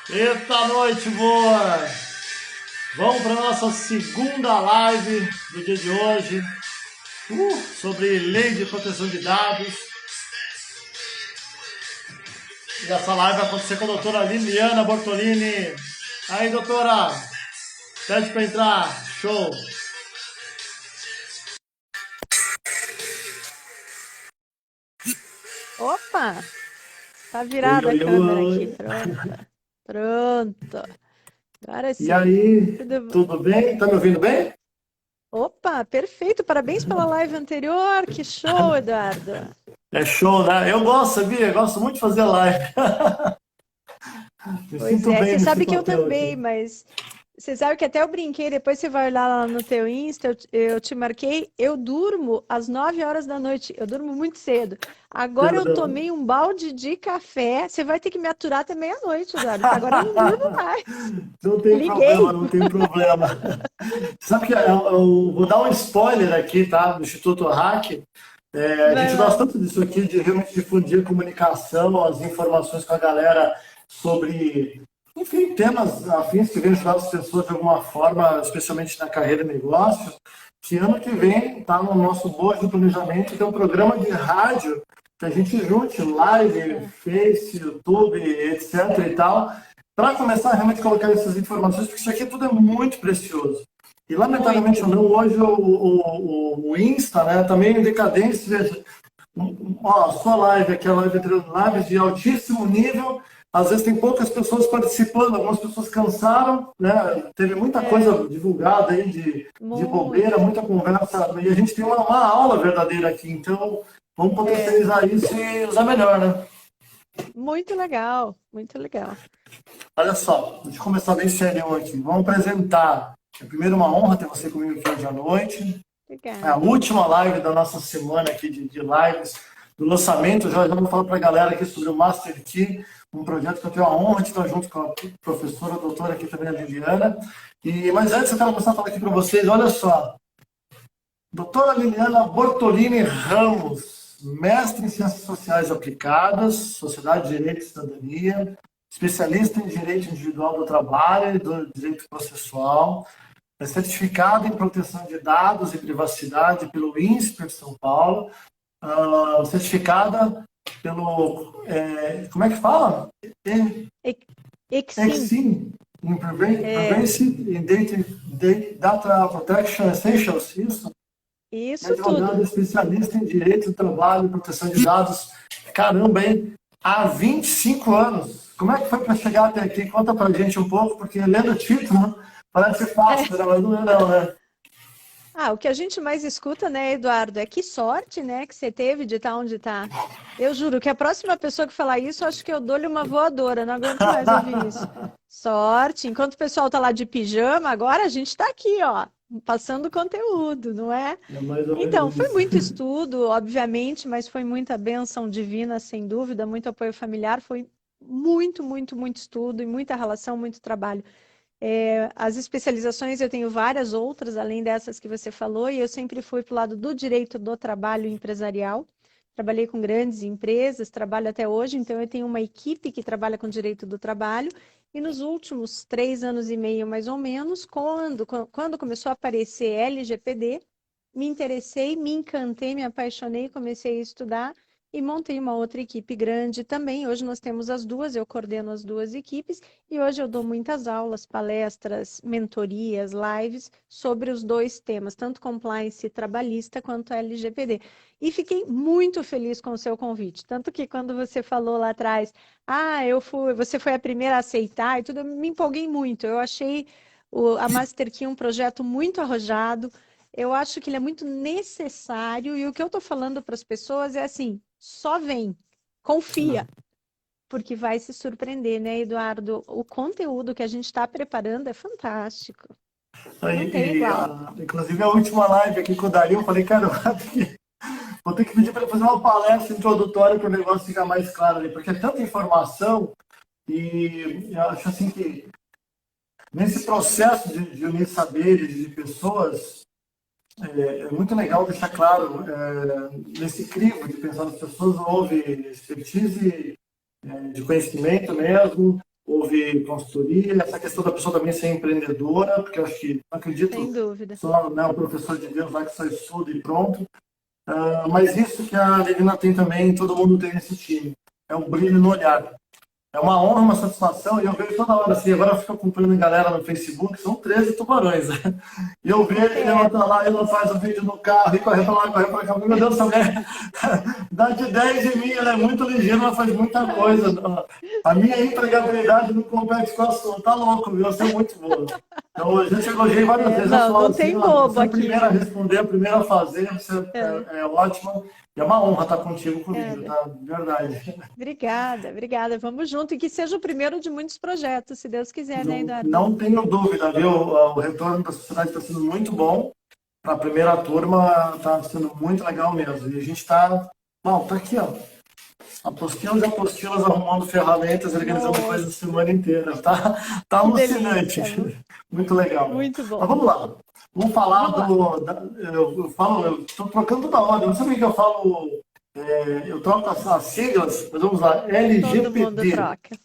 Eita noite boa! Vamos para a nossa segunda live do dia de hoje sobre lei de proteção de dados. E essa live vai acontecer com a doutora Liliana Bortolini. Aí, doutora, pede para entrar. Show! Opa! Tá Oi, virada a oi, câmera oi. aqui. Pronta. Pronto. Agora E sim. aí, Tudo... tudo bem? Tá me ouvindo bem? Opa, perfeito. Parabéns pela live anterior. Que show, Eduardo. É show, né? Eu gosto, sabia? Eu gosto muito de fazer live. Me Pois sinto é, bem você nesse sabe que eu papel também, aqui. mas você sabe que até eu brinquei, depois você vai olhar lá no teu Insta, eu te marquei, eu durmo às 9 horas da noite, eu durmo muito cedo. Agora eu Perdão. tomei um balde de café, você vai ter que me aturar até meia-noite, Eduardo, porque agora eu não durmo mais. Não tem problema, Liguei. não tem problema. Sabe que eu vou dar um spoiler aqui, tá? Do Instituto Hack. A Vai gente gosta lá. tanto disso aqui, de realmente difundir a comunicação, as informações com a galera sobre, enfim, temas afins que venham ajudar as pessoas de alguma forma, especialmente na carreira e negócio, que ano que vem está no nosso bojo do planejamento, tem um programa de rádio que a gente junte live, É. Face, YouTube, etc e tal, para começar a realmente colocar essas informações, porque isso aqui tudo é muito precioso. E, lamentavelmente ou Muito. não, hoje o Insta, né, também em decadência. Veja, ó, a sua live, aquela live entre lives de altíssimo nível, às vezes tem poucas pessoas participando, algumas pessoas cansaram, né? Teve muita É, coisa divulgada aí de bobeira, muito. muita conversa, e a gente tem uma aula verdadeira aqui, então vamos É, potencializar isso e usar melhor, né? muito legal, muito legal. Olha só, deixa eu começar bem sério aqui. Vamos apresentar. É primeiro uma honra ter você comigo aqui hoje à noite. É a Obrigada. última live da nossa semana aqui de lives, do lançamento. Já vou falar para a galera aqui sobre o Master Key, um projeto que eu tenho a honra de estar junto com a professora, a doutora aqui também, a Liliana. Mas antes eu quero começar a falar aqui para vocês, olha só. Doutora Liliana Bortolini Ramos, mestre em Ciências Sociais Aplicadas, Sociedade de Direito e Cidadania, especialista em Direito Individual do Trabalho e do Direito Processual, é certificado em proteção de dados e privacidade pelo INSPER de São Paulo, certificada pelo, como é que fala? E- Exim, EXIM, in é, Privacy in Data Protection Essentials, isso? É isso advogado tudo. especialista em direito do trabalho e proteção de dados. Caramba, hein? Há 25 anos. Como é que foi para chegar até aqui? Conta pra gente um pouco, porque lendo o título parece fácil, né? Mas não é não, né? Ah, o que a gente mais escuta, né, Eduardo, é que sorte, né, que você teve de estar onde está. Eu juro que a próxima pessoa que falar isso, acho que eu dou-lhe uma voadora, não aguento mais ouvir isso. Sorte, enquanto o pessoal tá lá de pijama, agora a gente está aqui, ó, passando conteúdo, não é? É mais ou Então, menos foi isso. muito estudo, obviamente, mas foi muita bênção divina, sem dúvida, muito apoio familiar, foi muito, muito, muito estudo e muita relação, muito trabalho. As especializações eu tenho várias outras, além dessas que você falou, e eu sempre fui para o lado do direito do trabalho empresarial. Trabalhei com grandes empresas, trabalho até hoje, então eu tenho uma equipe que trabalha com direito do trabalho. E nos últimos 3 anos e meio, mais ou menos, quando começou a aparecer LGPD, me interessei, me encantei, me apaixonei, comecei a estudar e montei uma outra equipe grande também. Hoje nós temos as duas, eu coordeno as duas equipes e hoje eu dou muitas aulas, palestras, mentorias, lives sobre os dois temas, tanto compliance trabalhista quanto LGPD. E fiquei muito feliz com o seu convite, tanto que quando você falou lá atrás, você foi a primeira a aceitar e tudo, eu me empolguei muito. Eu achei a Master Key um projeto muito arrojado. Eu acho que ele é muito necessário e o que eu estou falando para as pessoas é assim: só vem, confia, porque vai se surpreender, né, Eduardo? O conteúdo que a gente está preparando é fantástico, não tem igual. Inclusive, a última live aqui com o Dario, eu falei, cara, vou ter que pedir para ele fazer uma palestra introdutória para o negócio ficar mais claro ali, porque é tanta informação e eu acho assim que nesse processo de unir saberes de pessoas, é muito legal deixar claro, nesse crivo de pensar nas pessoas, houve expertise de conhecimento mesmo, houve consultoria, essa questão da pessoa também ser empreendedora, porque eu acho que, não Sem acredito dúvida. só, né, o professor de Deus lá que só estuda e pronto. Mas isso que a Levina tem também, todo mundo tem nesse time, é o brilho no olhar. É uma honra, uma satisfação, e eu vejo toda hora, assim, agora eu fico acompanhando a galera no Facebook, são 13 tubarões, né? E eu vejo, ela tá lá, ela faz o vídeo no carro, e corre pra lá, corre pra cá, meu Deus, essa mulher dá de 10 em mim, ela é muito ligeira, ela faz muita coisa. A minha empregabilidade não compete com a sua, tá louco, viu? Você é muito boa. Então, a gente elogiei várias vezes, eu Não, falo não assim, tem olha, bobo você é a aqui, primeira a viu? responder, a primeira a fazer, você é ótima, e é uma honra estar contigo comigo, É, tá? De verdade. obrigada, obrigada. Vamos junto e que seja o primeiro de muitos projetos, se Deus quiser, né, Não, Eduardo? não tenho dúvida, viu? O retorno da sociedade está sendo muito bom. Para a primeira turma está sendo muito legal mesmo. E a gente está, bom, tá aqui, ó. Apostilas e apostilas arrumando ferramentas, organizando coisas a Nossa, semana inteira. Tá que alucinante. delícia, viu? Muito legal. Muito Mas bom. vamos lá. Vamos falar Vamos lá. eu falo, eu estou trocando toda hora. Não sei o que eu falo. Eu troco as siglas, mas vamos lá. Todo mundo LGPD. troca.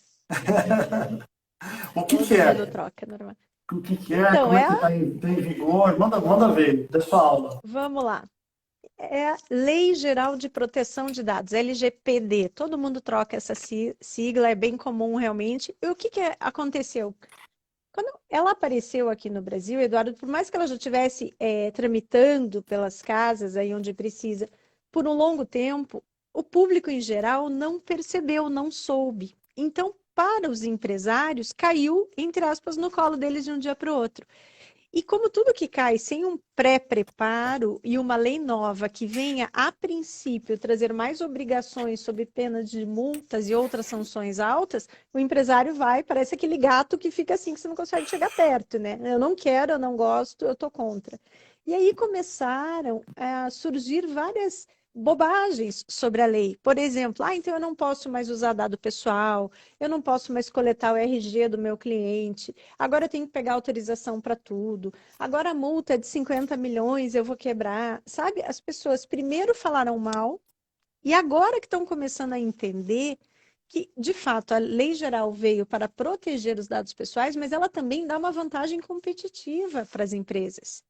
O que Todo mundo é? troca, normal. O que é? Então, Como é que tá em vigor? Manda ver, da sua aula. vamos lá. É a Lei Geral de Proteção de Dados, LGPD. Todo mundo troca essa sigla, é bem comum realmente. E o que aconteceu? Quando ela apareceu aqui no Brasil, Eduardo, por mais que ela já estivesse tramitando pelas casas aí onde precisa por um longo tempo, o público em geral não percebeu, não soube. Então, para os empresários, caiu, entre aspas, no colo deles de um dia para o outro. E como tudo que cai sem um pré-preparo e uma lei nova que venha, a princípio, trazer mais obrigações sob pena de multas e outras sanções altas, o empresário vai, parece aquele gato que fica assim, que você não consegue chegar perto, né? Eu não quero, eu não gosto, eu tô contra. E aí começaram a surgir várias bobagens sobre a lei. Por exemplo, então eu não posso mais usar dado pessoal, eu não posso mais coletar o RG do meu cliente, agora eu tenho que pegar autorização para tudo. Agora a multa é de 50 milhões, eu vou quebrar. Sabe, as pessoas primeiro falaram mal e agora que estão começando a entender que, de fato, a lei geral veio para proteger os dados pessoais, mas ela também dá uma vantagem competitiva para as empresas.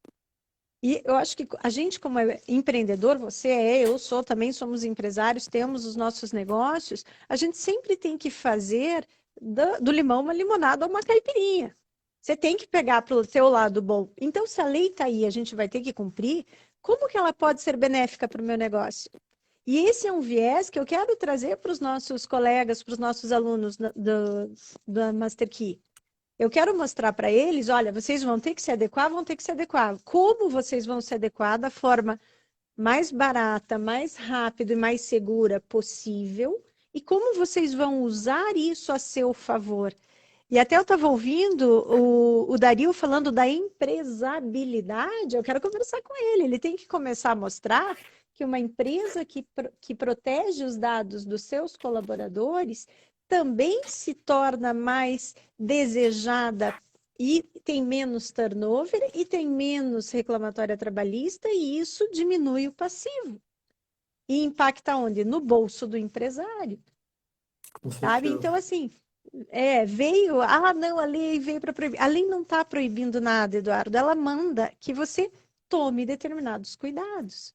E eu acho que a gente, como empreendedor, você eu sou, também somos empresários, temos os nossos negócios, a gente sempre tem que fazer do limão uma limonada ou uma caipirinha. Você tem que pegar para o seu lado bom. Então, se a lei está aí, a gente vai ter que cumprir, como que ela pode ser benéfica para o meu negócio? E esse é um viés que eu quero trazer para os nossos colegas, para os nossos alunos da Master Key. Eu quero mostrar para eles, olha, vocês vão ter que se adequar, vão ter que se adequar. Como vocês vão se adequar da forma mais barata, mais rápida e mais segura possível, e como vocês vão usar isso a seu favor. E até eu estava ouvindo o Dario falando da empresabilidade, eu quero conversar com ele. Ele tem que começar a mostrar que uma empresa que protege os dados dos seus colaboradores também se torna mais desejada e tem menos turnover e tem menos reclamatória trabalhista, e isso diminui o passivo. E impacta onde? No bolso do empresário, Com sabe? certeza. Então, assim, não, a lei veio para proibir. A lei não está proibindo nada, Eduardo. Ela manda que você tome determinados cuidados.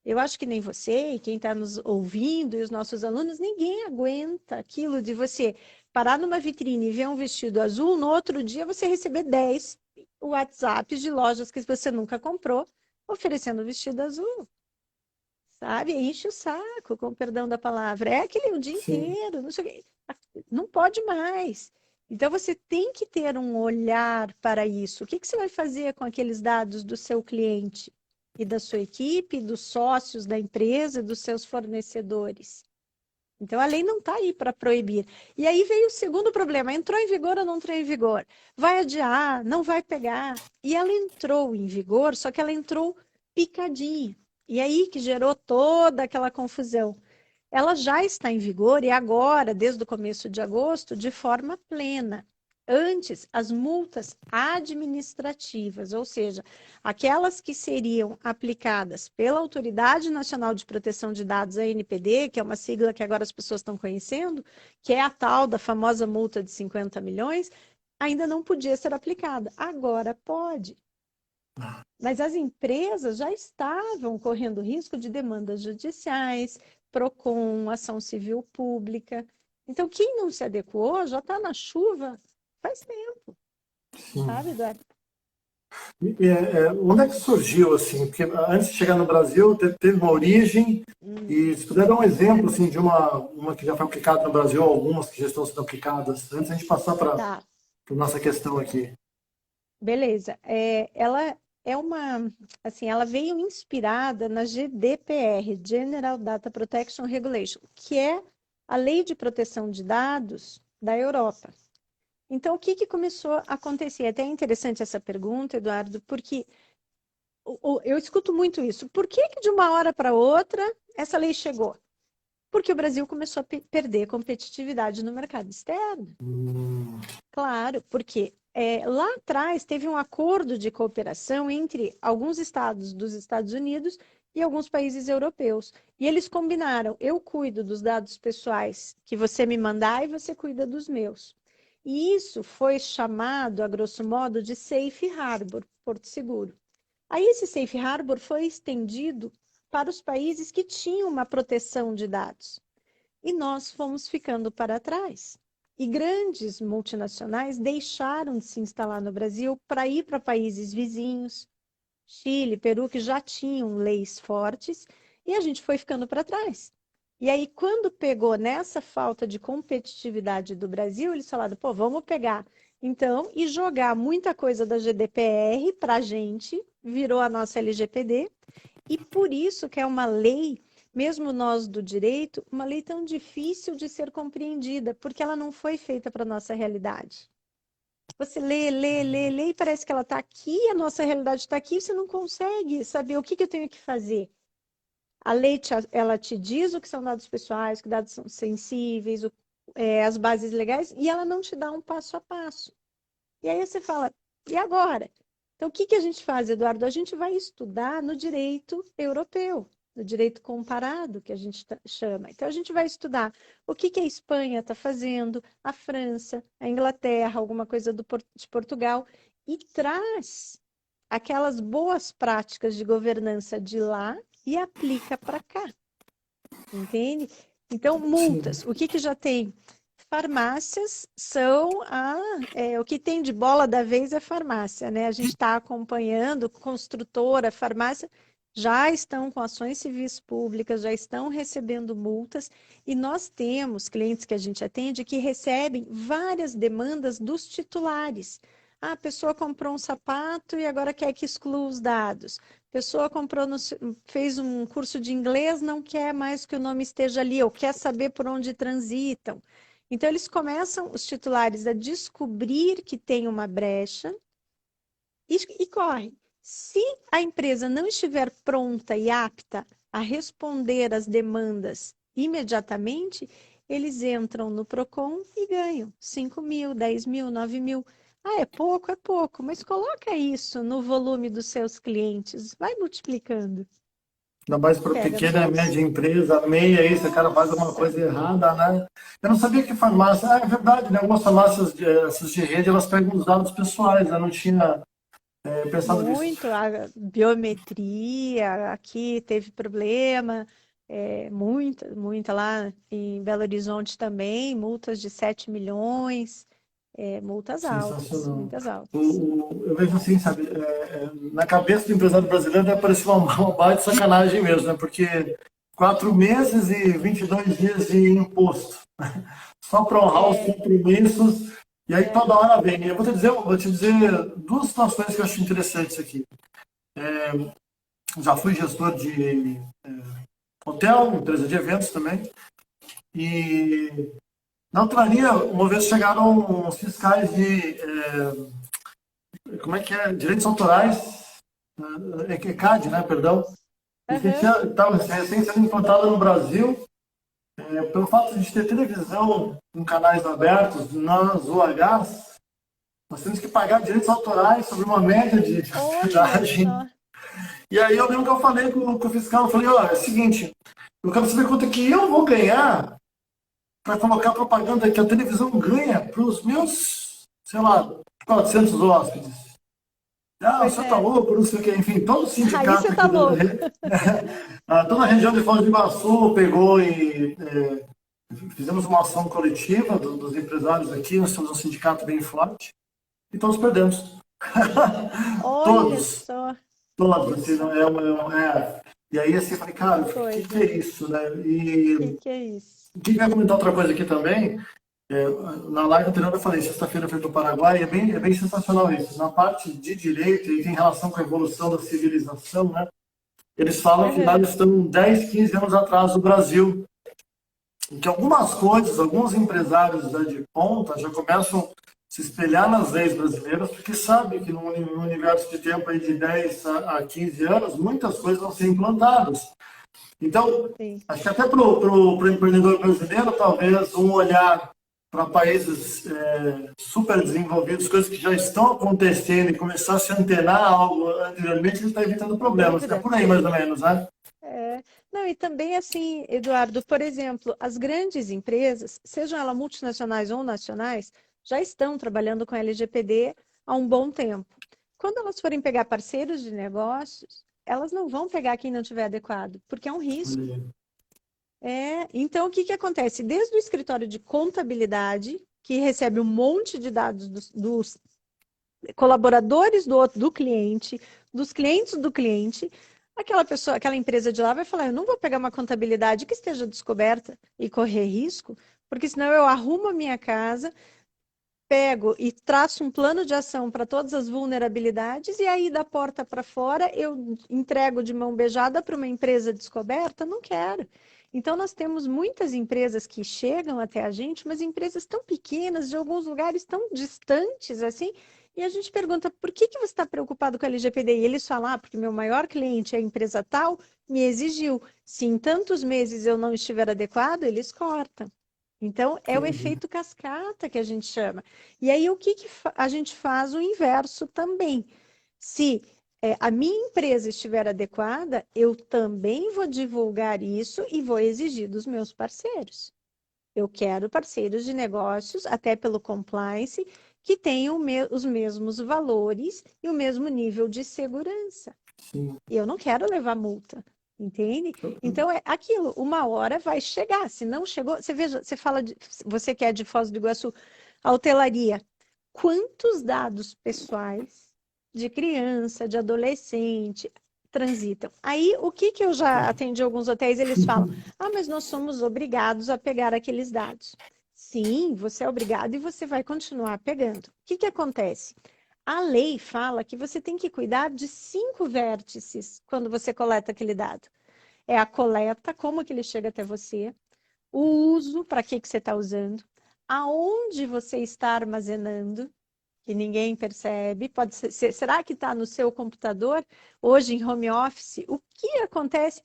Eu acho que nem você e quem está nos ouvindo e os nossos alunos, ninguém aguenta aquilo de você parar numa vitrine e ver um vestido azul, no outro dia você receber 10 WhatsApps de lojas que você nunca comprou oferecendo vestido azul, sabe? Enche o saco, com o perdão da palavra. É aquele o dia Sim. inteiro, não sei o quê. Não pode mais. Então você tem que ter um olhar para isso. O que que você vai fazer com aqueles dados do seu cliente e da sua equipe, dos sócios da empresa, dos seus fornecedores? Então a lei não está aí para proibir. E aí veio o segundo problema: entrou em vigor ou não entrou em vigor? Vai adiar, não vai pegar. E ela entrou em vigor, só que ela entrou picadinha. E aí que gerou toda aquela confusão. Ela já está em vigor e agora, desde o começo de agosto, de forma plena. Antes, as multas administrativas, ou seja, aquelas que seriam aplicadas pela Autoridade Nacional de Proteção de Dados, a ANPD, que é uma sigla que agora as pessoas estão conhecendo, que é a tal da famosa multa de 50 milhões, ainda não podia ser aplicada. Agora pode. Mas as empresas já estavam correndo risco de demandas judiciais, PROCON, ação civil pública. Então, quem não se adequou já está na chuva faz tempo, Sim. sabe, Eduardo? Onde é que surgiu, assim? Porque antes de chegar no Brasil, teve uma origem, e se puder dar um exemplo, assim, de uma que já foi aplicada no Brasil, algumas que já estão sendo aplicadas, antes de a gente passar para Tá, a nossa questão aqui. beleza. Ela é assim, ela veio inspirada na GDPR, General Data Protection Regulation, que é a lei de proteção de dados da Europa. Então, o que que começou a acontecer? É até interessante essa pergunta, Eduardo, porque eu escuto muito isso. Por que que de uma hora para outra essa lei chegou? Porque o Brasil começou a perder competitividade no mercado externo. Claro, porque lá atrás teve um acordo de cooperação entre alguns estados dos Estados Unidos e alguns países europeus. E eles combinaram: eu cuido dos dados pessoais que você me mandar e você cuida dos meus. E isso foi chamado, a grosso modo, de Safe Harbor, Porto Seguro. Aí esse Safe Harbor foi estendido para os países que tinham uma proteção de dados. E nós fomos ficando para trás. E grandes multinacionais deixaram de se instalar no Brasil para ir para países vizinhos, Chile, Peru, que já tinham leis fortes, e a gente foi ficando para trás. E aí, quando pegou nessa falta de competitividade do Brasil, eles falaram: pô, vamos pegar então e jogar muita coisa da GDPR para a gente, virou a nossa LGPD, e por isso que é uma lei, mesmo nós do direito, uma lei tão difícil de ser compreendida, porque ela não foi feita para a nossa realidade. Você lê, lê, lê, lê e parece que ela está aqui, a nossa realidade está aqui, e você não consegue saber o que que eu tenho que fazer. A lei, ela te diz o que são dados pessoais, que dados são sensíveis, as bases legais, e ela não te dá um passo a passo. E aí você fala: e agora? Então, o que que a gente faz, Eduardo? A gente vai estudar no direito europeu, no direito comparado, que a gente chama. Então, a gente vai estudar o que que a Espanha está fazendo, a França, a Inglaterra, alguma coisa de Portugal, e traz aquelas boas práticas de governança de lá e aplica para cá, entende? Então, Sim. multas. O que que já tem? Farmácias são o que tem de bola da vez é farmácia, né? A gente está acompanhando, construtora, farmácia, já estão com ações civis públicas, já estão recebendo multas, e nós temos clientes que a gente atende que recebem várias demandas dos titulares. Ah, a pessoa comprou um sapato e agora quer que exclua os dados. A pessoa comprou, fez um curso de inglês, não quer mais que o nome esteja ali, ou quer saber por onde transitam. Então, eles começam, os titulares, a descobrir que tem uma brecha e correm. Se a empresa não estiver pronta e apta a responder às demandas imediatamente, eles entram no PROCON e ganham 5 mil, 10 mil, 9 mil. Ah, é pouco, mas coloca isso no volume dos seus clientes, vai multiplicando. Ainda mais para Pega no pequena e bolso. média empresa, meia aí, se o cara faz alguma Nossa, coisa errada, né? Eu não sabia que farmácia. Ah, é verdade, né? Algumas farmácias essas de rede, elas pegam os dados pessoais, eu não tinha pensado nisso. muito. A biometria, aqui teve problema, muita lá em Belo Horizonte também, multas de 7 milhões, multas altas, Sensacional. muitas altas. Eu vejo assim, sabe, na cabeça do empresário brasileiro deve parecer uma baita sacanagem mesmo, né? Porque 4 meses e 22 dias de imposto, só para honrar os É, compromissos, e aí é, toda hora vem. Eu vou te dizer duas situações que eu acho interessantes aqui. Já fui gestor de hotel, empresa de eventos também, e na hotelaria, uma vez chegaram os fiscais de como é que é? Direitos autorais, ECAD, né? Perdão. E que aham, estava recém sendo implantada no Brasil, pelo fato de ter televisão em canais abertos nas UHs, Nós temos que pagar direitos autorais sobre uma média de Olha atividade. só. E aí eu lembro que eu falei com o fiscal, eu falei, ó, é o seguinte, eu quero saber quanto é que eu vou ganhar para colocar propaganda que a televisão ganha para os meus, sei lá, 400 hóspedes. Ah, Pois você tá é. louco, não sei o quê. Enfim, todo o Aí sindicato você tá aqui louco. toda a região de Foz do Iguaçu pegou e fizemos uma ação coletiva dos empresários aqui, nós temos um sindicato bem forte, e todos perdemos. Olha Todos, só. todos, Olha assim, só. E aí, assim, eu falei, cara, Que o que coisa. é isso, né? E Que é isso? o que vai comentar outra coisa aqui também, na live anterior eu falei, sexta-feira eu fui para o Paraguai, e é bem sensacional isso. Na parte de direito e em relação com a evolução da civilização, né? Eles falam que lá Uhum. eles estão 10, 15 anos atrás do Brasil. E que algumas coisas, alguns empresários, né, de ponta já começam a se espelhar nas leis brasileiras, porque sabem que no universo de tempo aí de 10 a 15 anos, muitas coisas vão ser implantadas. Então, Sim. acho que até para o empreendedor brasileiro, talvez um olhar para países super desenvolvidos, coisas que já estão acontecendo e começar a se antenar algo anteriormente, ele está evitando problemas. É Dúvida. por aí, mais ou menos, né? É. Não, e também assim, Eduardo, por exemplo, as grandes empresas, sejam elas multinacionais ou nacionais, já estão trabalhando com LGPD há um bom tempo. Quando elas forem pegar parceiros de negócios, elas não vão pegar quem não tiver adequado, porque é um risco. Então, o que que acontece? Desde o escritório de contabilidade, que recebe um monte de dados dos colaboradores do cliente, dos clientes do cliente, aquela pessoa, aquela empresa de lá vai falar, eu não vou pegar uma contabilidade que esteja descoberta e correr risco, porque senão eu arrumo a minha casa, pego e traço um plano de ação para todas as vulnerabilidades e aí da porta para fora eu entrego de mão beijada para uma empresa descoberta? Não quero. Então nós temos muitas empresas que chegam até a gente, mas empresas tão pequenas, de alguns lugares tão distantes assim, e a gente pergunta, por que que você está preocupado com a LGPD? E eles falam, porque meu maior cliente, a empresa tal, me exigiu. Se em tantos meses eu não estiver adequado, eles cortam. Então, é o Entendi. efeito cascata que a gente chama. E aí, o que que a gente faz o inverso também? Se a minha empresa estiver adequada, eu também vou divulgar isso e vou exigir dos meus parceiros. Eu quero parceiros de negócios, até pelo compliance, que tenham os mesmos valores e o mesmo nível de segurança. Sim. Eu não quero levar multa, entende? Então é aquilo, uma hora vai chegar. Se não chegou, você veja, você fala de, você que é de Foz do Iguaçu, a hotelaria, quantos dados pessoais de criança, de adolescente transitam? Aí o que que eu já atendi alguns hotéis, eles falam: mas nós somos obrigados a pegar aqueles dados. Sim, você é obrigado e você vai continuar pegando. O que que acontece? A lei fala que você tem que cuidar de 5 vértices quando você coleta aquele dado. É a coleta, como que ele chega até você, o uso, para que você está usando, aonde você está armazenando, que ninguém percebe, pode ser, será que está no seu computador, hoje em home office? O que acontece?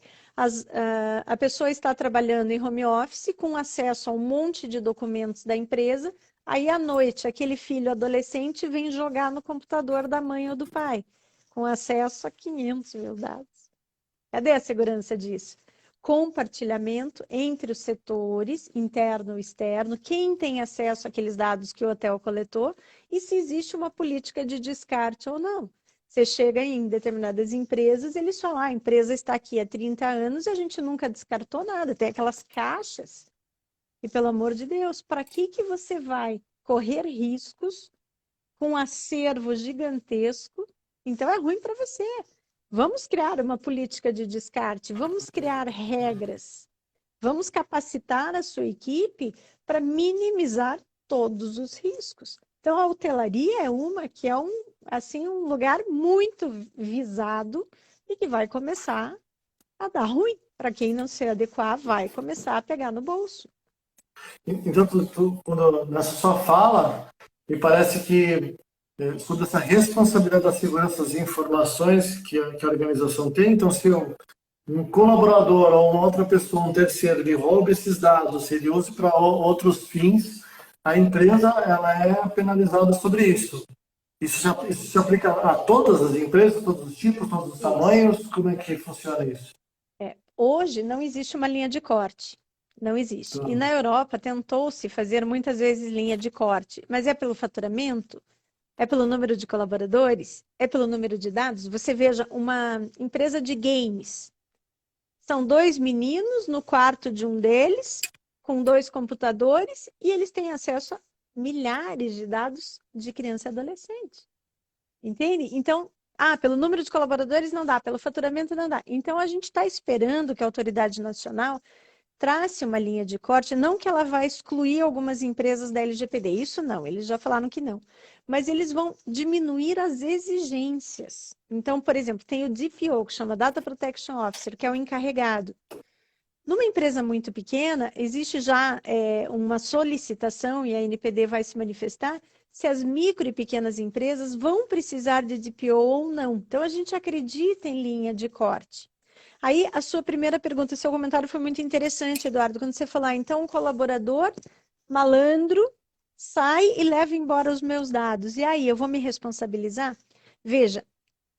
A pessoa está trabalhando em home office com acesso a um monte de documentos da empresa, aí à noite aquele filho adolescente vem jogar no computador da mãe ou do pai, com acesso a 500 mil dados. Cadê a segurança disso? Compartilhamento entre os setores, interno e externo, quem tem acesso àqueles dados que o hotel coletou e se existe uma política de descarte ou não. Você chega em determinadas empresas, eles falam, a empresa está aqui há 30 anos e a gente nunca descartou nada, tem aquelas caixas. E pelo amor de Deus, para que que você vai correr riscos com um acervo gigantesco? Então é ruim para você. Vamos criar uma política de descarte, vamos criar regras, vamos capacitar a sua equipe para minimizar todos os riscos. Então, a hotelaria é uma que é um lugar muito visado e que vai começar a dar ruim. Para quem não se adequar, vai começar a pegar no bolso. Então, quando, nessa sua fala, me parece que toda essa responsabilidade da segurança das informações que a organização tem, então, se um colaborador ou uma outra pessoa, um terceiro, ele rouba esses dados, ele usa para outros fins, a empresa ela é penalizada sobre isso. Isso se aplica a todas as empresas, todos os tipos, todos os tamanhos? Como é que funciona isso? Hoje não existe uma linha de corte. Não existe. E na Europa tentou-se fazer muitas vezes linha de corte, mas é pelo faturamento, é pelo número de colaboradores, é pelo número de dados. Você veja uma empresa de games. São 2 meninos no quarto de um deles, com 2 computadores, e eles têm acesso a milhares de dados de criança e adolescente. Entende? Então, pelo número de colaboradores não dá, pelo faturamento não dá. Então, a gente está esperando que a autoridade nacional trace uma linha de corte, não que ela vai excluir algumas empresas da LGPD, isso não, eles já falaram que não. Mas eles vão diminuir as exigências. Então, por exemplo, tem o DPO, que chama Data Protection Officer, que é o encarregado. Numa empresa muito pequena, existe já uma solicitação, e a NPD vai se manifestar, se as micro e pequenas empresas vão precisar de DPO ou não. Então, a gente acredita em linha de corte. Aí, a sua primeira pergunta, seu comentário foi muito interessante, Eduardo, quando você falou, então, um colaborador malandro sai e leva embora os meus dados. E aí, eu vou me responsabilizar? Veja,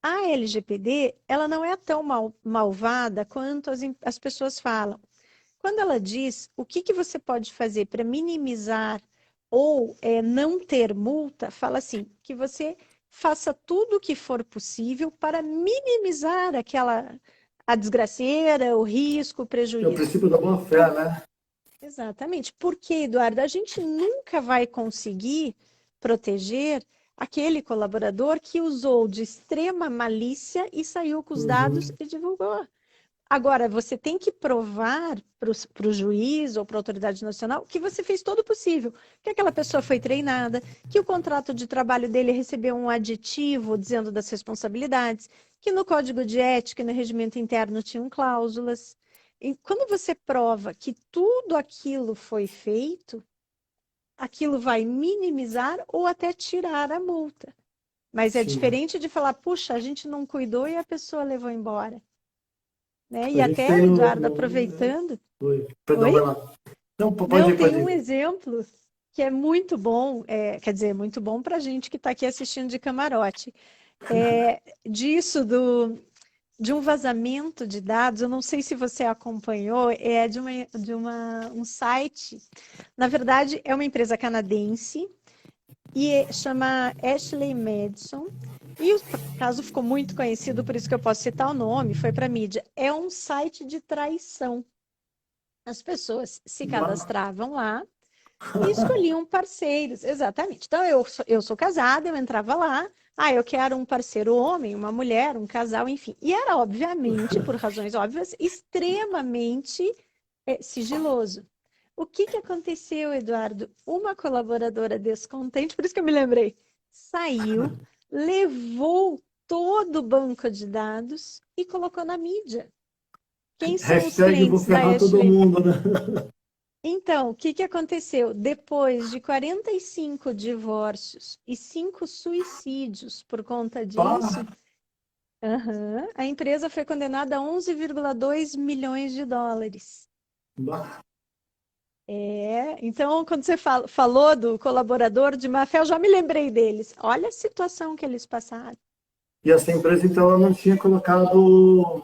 a LGPD, ela não é tão malvada quanto as pessoas falam. Quando ela diz o que você pode fazer para minimizar ou não ter multa, fala assim, que você faça tudo o que for possível para minimizar a desgraceira, o risco, o É o prejuízo. princípio da boa-fé, né? Exatamente. Porque, Eduardo, a gente nunca vai conseguir proteger aquele colaborador que usou de extrema malícia e saiu com os dados e divulgou. Agora, você tem que provar para o juiz ou para a autoridade nacional que você fez todo o possível, que aquela pessoa foi treinada, que o contrato de trabalho dele recebeu um aditivo dizendo das responsabilidades, que no código de ética e no regimento interno tinham cláusulas. E quando você prova que tudo aquilo foi feito, aquilo vai minimizar ou até tirar a multa. Mas é diferente de falar, puxa, a gente não cuidou e a pessoa levou embora. Né? E A gente até, tem Eduardo, aproveitando. Oi. Perdão, vai Oi? lá. Não, pode Não, ir, tem pode um ir. exemplo que é muito bom, quer dizer, muito bom para a gente que está aqui assistindo de camarote. Disso de um vazamento de dados, eu não sei se você acompanhou, é um site, na verdade, é uma empresa canadense e chama Ashley Madison. E o caso ficou muito conhecido, por isso que eu posso citar o nome, foi para a mídia. É um site de traição. As pessoas se cadastravam lá e escolhiam parceiros, exatamente. Então, eu sou casada, eu entrava lá, eu quero um parceiro homem, uma mulher, um casal, enfim. E era, obviamente, por razões óbvias, extremamente sigiloso. O que aconteceu, Eduardo? Uma colaboradora descontente, por isso que eu me lembrei, saiu, levou todo o banco de dados e colocou na mídia. Quem são os Hashtag vou clientes da ferrar todo Ashley? mundo, né? Então, o que aconteceu? Depois de 45 divórcios e 5 suicídios por conta disso, Pá, a empresa foi condenada a 11,2 milhões de dólares. bah. Então, quando você falou do colaborador de má-fé, eu já me lembrei deles. Olha a situação que eles passaram. E essa empresa, então, ela não tinha colocado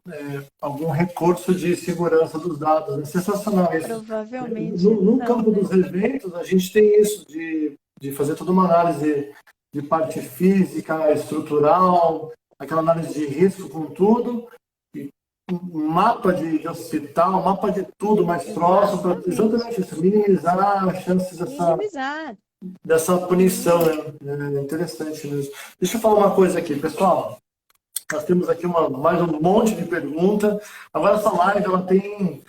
algum recurso de segurança dos dados. É sensacional isso. Provavelmente No não, campo né? dos eventos, a gente tem isso de fazer toda uma análise de parte física, estrutural, aquela análise de risco com tudo, e um mapa de hospital, um mapa de tudo mais próximo, para exatamente isso, minimizar as chances Minimizar. dessa punição, né? É interessante mesmo. Deixa eu falar uma coisa aqui, pessoal. Nós temos aqui mais um monte de pergunta. Agora essa live ela tem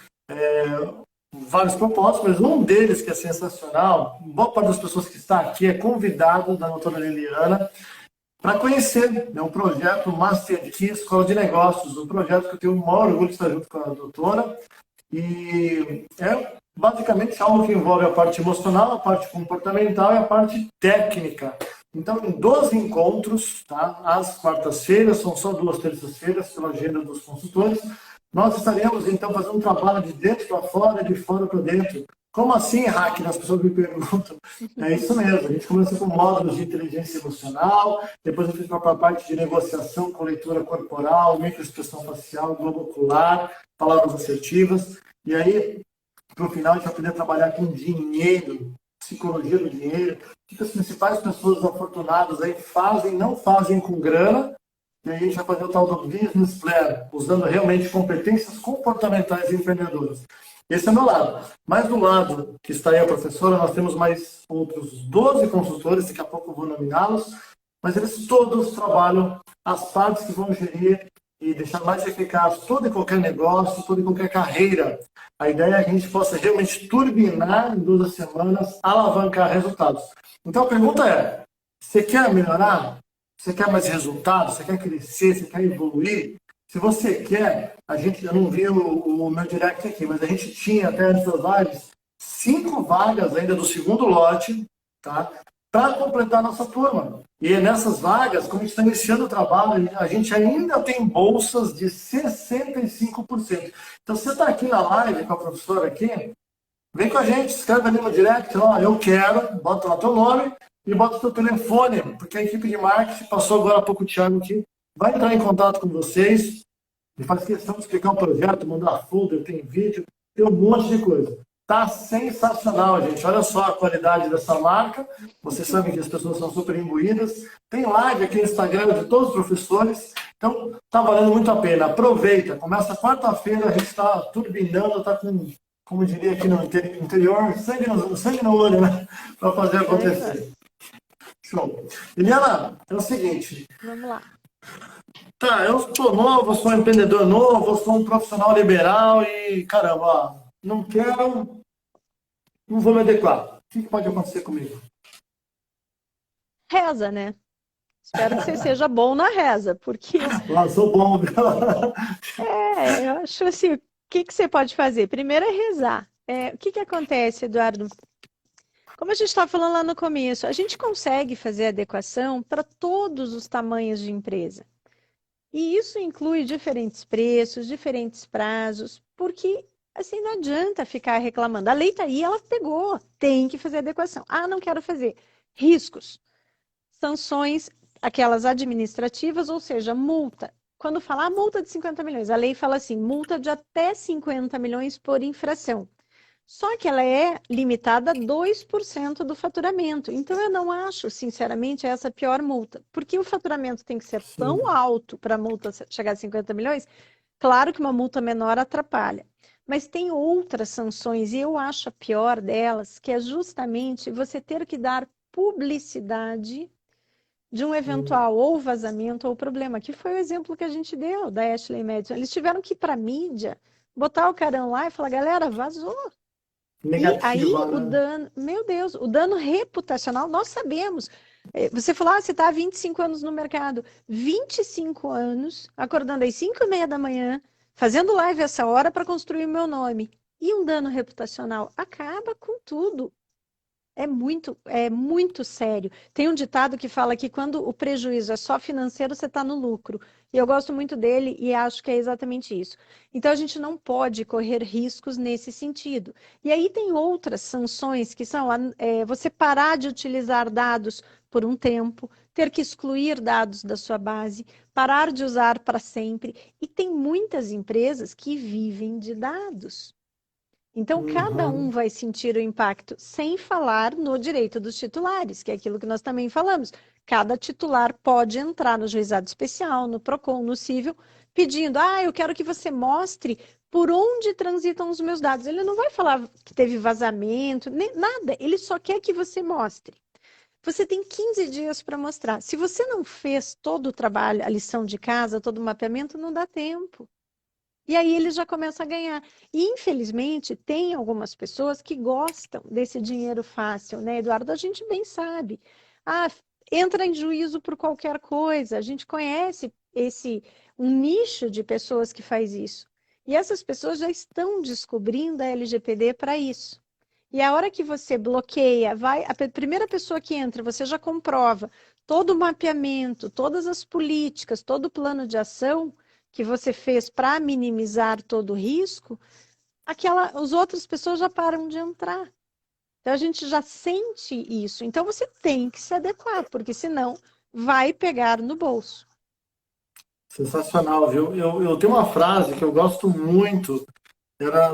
vários propósitos, mas um deles que é sensacional, boa parte das pessoas que está aqui é convidado da doutora Liliana para conhecer, né, o projeto Master Key Escola de Negócios, um projeto que eu tenho o maior orgulho de estar junto com a doutora. E é basicamente algo que envolve a parte emocional, a parte comportamental e a parte técnica. Então, em 12 encontros, tá? Às quartas-feiras, são só 2 terças-feiras, pela agenda dos consultores, nós estaremos, então, fazendo um trabalho de dentro para fora, de fora para dentro, Como assim, hacker? As pessoas me perguntam. É isso mesmo. A gente começou com módulos de inteligência emocional, depois eu fui para a parte de negociação com leitura corporal, microexpressão facial, globo ocular, palavras assertivas. E aí, para o final, a gente vai poder trabalhar com dinheiro, psicologia do dinheiro, o que as principais pessoas afortunadas aí fazem, não fazem com grana. E aí a gente vai fazer o tal do business plan, usando realmente competências comportamentais empreendedoras. Esse é o meu lado. Mas do lado que está aí a professora, nós temos mais outros 12 consultores, daqui a pouco eu vou nominá-los, mas eles todos trabalham as partes que vão gerir e deixar mais eficaz todo e qualquer negócio, toda e qualquer carreira. A ideia é que a gente possa realmente turbinar em 12 semanas, alavancar resultados. Então a pergunta é, você quer melhorar? Você quer mais resultados? Você quer crescer? Você quer evoluir? Se você quer, eu não vi o meu direct aqui, mas a gente tinha até antes das lives 5 vagas ainda do segundo lote, tá? Para completar a nossa turma. E nessas vagas, como a gente está iniciando o trabalho, a gente ainda tem bolsas de 65%. Então, se você está aqui na live com a professora aqui, vem com a gente, escreve ali no direct, ó, eu quero, bota lá teu nome e bota teu telefone, porque a equipe de marketing, passou agora há pouco o Thiago aqui, vai entrar em contato com vocês, e faz questão de explicar o projeto, mandar folder, tem vídeo, tem um monte de coisa. Tá sensacional, gente. Olha só a qualidade dessa marca. Vocês sabem que as pessoas são super imbuídas. Tem live aqui no Instagram de todos os professores. Então, tá valendo muito a pena. Aproveita. Começa quarta-feira, a gente está turbinando, está com, como diria aqui no interior, sangue no olho, né? Para fazer acontecer. Show. Eliana, é o seguinte. Vamos lá. Tá, eu sou novo, sou um empreendedor novo, sou um profissional liberal e, caramba, não quero, não vou me adequar. O que pode acontecer comigo? Reza, né? Espero que você seja bom na reza, porque Lá, sou bom. eu acho assim, o que você pode fazer? Primeiro é rezar. O que acontece, Eduardo? Como a gente estava falando lá no começo, a gente consegue fazer adequação para todos os tamanhos de empresa. E isso inclui diferentes preços, diferentes prazos, porque assim não adianta ficar reclamando. A lei está aí, ela pegou, tem que fazer adequação. Ah, não quero fazer. Riscos, sanções, aquelas administrativas, ou seja, multa. Quando falar multa de 50 milhões, a lei fala assim, multa de até 50 milhões por infração. Só que ela é limitada a 2% do faturamento. Então, eu não acho, sinceramente, essa a pior multa. Porque o faturamento tem que ser tão alto para a multa chegar a 50 milhões. Claro que uma multa menor atrapalha. Mas tem outras sanções, e eu acho a pior delas, que é justamente você ter que dar publicidade de um eventual ou vazamento ou problema, que foi o exemplo que a gente deu da Ashley Madison. Eles tiveram que ir para a mídia, botar o carão lá e falar, galera, vazou. Negativa, E aí o né? dano, meu Deus, o dano reputacional, nós sabemos. Você falou, você está há 25 anos no mercado. 25 anos, acordando às 5:30 da manhã, fazendo live essa hora para construir o meu nome. E um dano reputacional acaba com tudo. É muito sério. Tem um ditado que fala que quando o prejuízo é só financeiro, você está no lucro. E eu gosto muito dele e acho que é exatamente isso. Então a gente não pode correr riscos nesse sentido. E aí tem outras sanções que são você parar de utilizar dados por um tempo, ter que excluir dados da sua base, parar de usar para sempre. E tem muitas empresas que vivem de dados. Então, cada um vai sentir o impacto, sem falar no direito dos titulares, que é aquilo que nós também falamos. Cada titular pode entrar no juizado especial, no PROCON, no cível, pedindo, eu quero que você mostre por onde transitam os meus dados. Ele não vai falar que teve vazamento, nem nada, ele só quer que você mostre. Você tem 15 dias para mostrar. Se você não fez todo o trabalho, a lição de casa, todo o mapeamento, não dá tempo. E aí ele já começa a ganhar. E, infelizmente, tem algumas pessoas que gostam desse dinheiro fácil, né, Eduardo? A gente bem sabe. Entra em juízo por qualquer coisa. A gente conhece um nicho de pessoas que faz isso. E essas pessoas já estão descobrindo a LGPD para isso. E a hora que você bloqueia, a primeira pessoa que entra, você já comprova todo o mapeamento, todas as políticas, todo o plano de ação que você fez para minimizar todo o risco, as outras pessoas já param de entrar. Então a gente já sente isso. Então você tem que se adequar, porque senão vai pegar no bolso. Sensacional, viu? Eu tenho uma frase que eu gosto muito, era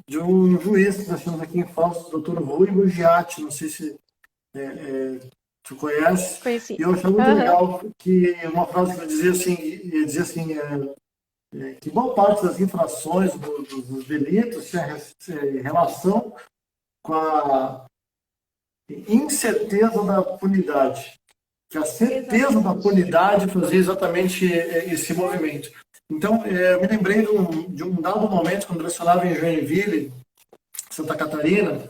de um juiz que nós temos aqui em Foz, o doutor Rui Bugiati, não sei se tu conhece, Conheci. e eu achei muito Aham. legal que uma frase que ele dizia assim, que boa parte das infrações, dos delitos, tinha relação com a incerteza da punidade, que a certeza da Exatamente. punidade fazia exatamente esse movimento. Então, eu me lembrei de um dado momento, quando eu lecionava em Joinville, Santa Catarina,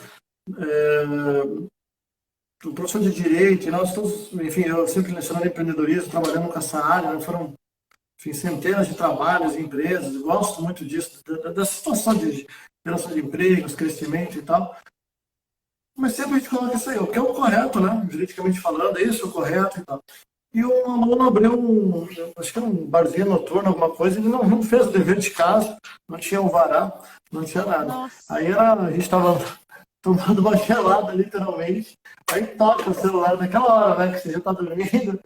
o professor de Direito, e nós todos, enfim, eu sempre lecionando empreendedorismo, trabalhando com essa área, né, foram, enfim, centenas de trabalhos, empresas, eu gosto muito disso, da situação de geração de empregos, crescimento e tal, mas sempre a gente coloca isso aí, o que é o correto, né, juridicamente falando, é isso o correto e tal. E o aluno abriu acho que era um barzinho noturno, alguma coisa, ele não fez o dever de casa, não tinha o vará, não tinha nada. Nossa. Aí a gente estava tomando uma gelada, literalmente, aí toca o celular naquela hora, né, que você já está dormindo,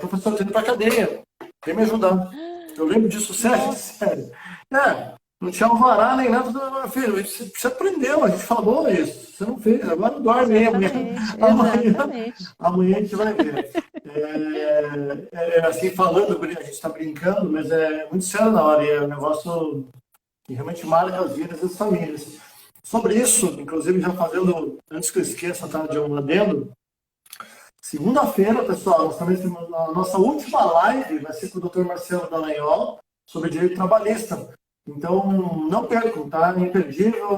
professor, tô indo pra cadeia, vem me ajudar. Eu lembro disso sério, Nossa. sério. Não tinha alvará nem nada. Meu filho, você aprendeu, a gente falou isso. Você não fez, agora dorme aí amanhã. Exatamente. Amanhã, Exatamente. amanhã a gente vai ver. Assim, falando, a gente está brincando, mas é muito sério na hora, e é um negócio que realmente marca as vidas das famílias. Sobre isso, inclusive, já fazendo, antes que eu esqueça, tá, de um adendo, segunda-feira, pessoal, nós também temos a nossa última live, vai ser com o Dr. Marcelo Dallagnol, sobre direito trabalhista. Então, não percam, tá? É imperdível,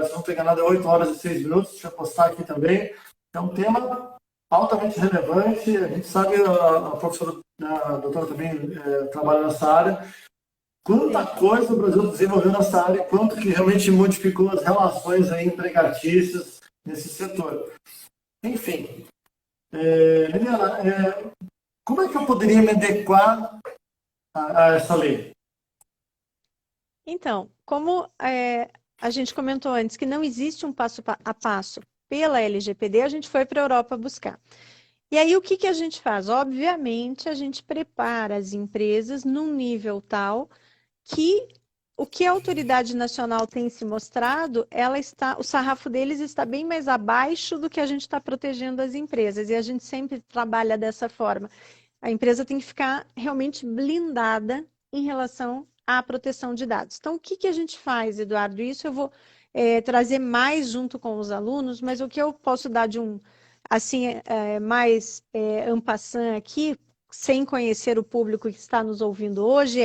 se não estou enganado, é 8 horas e 6 minutos, deixa eu postar aqui também. É um tema altamente relevante, a gente sabe, a professora, a doutora também trabalha nessa área, quanta Sim. coisa o Brasil desenvolveu nessa área, quanto que realmente modificou as relações aí empregatícias nesse setor. Enfim, Liliana, como é que eu poderia me adequar a essa lei? Então, como a gente comentou antes que não existe um passo a passo pela LGPD, a gente foi para a Europa buscar. E aí, o que que a gente faz? Obviamente, a gente prepara as empresas num nível tal que o que a autoridade nacional tem se mostrado, o sarrafo deles está bem mais abaixo do que a gente está protegendo as empresas. E a gente sempre trabalha dessa forma. A empresa tem que ficar realmente blindada em relação à proteção de dados. Então, o que que a gente faz, Eduardo? Isso eu vou trazer mais junto com os alunos, mas o que eu posso dar de assim, mais en passant aqui, sem conhecer o público que está nos ouvindo hoje,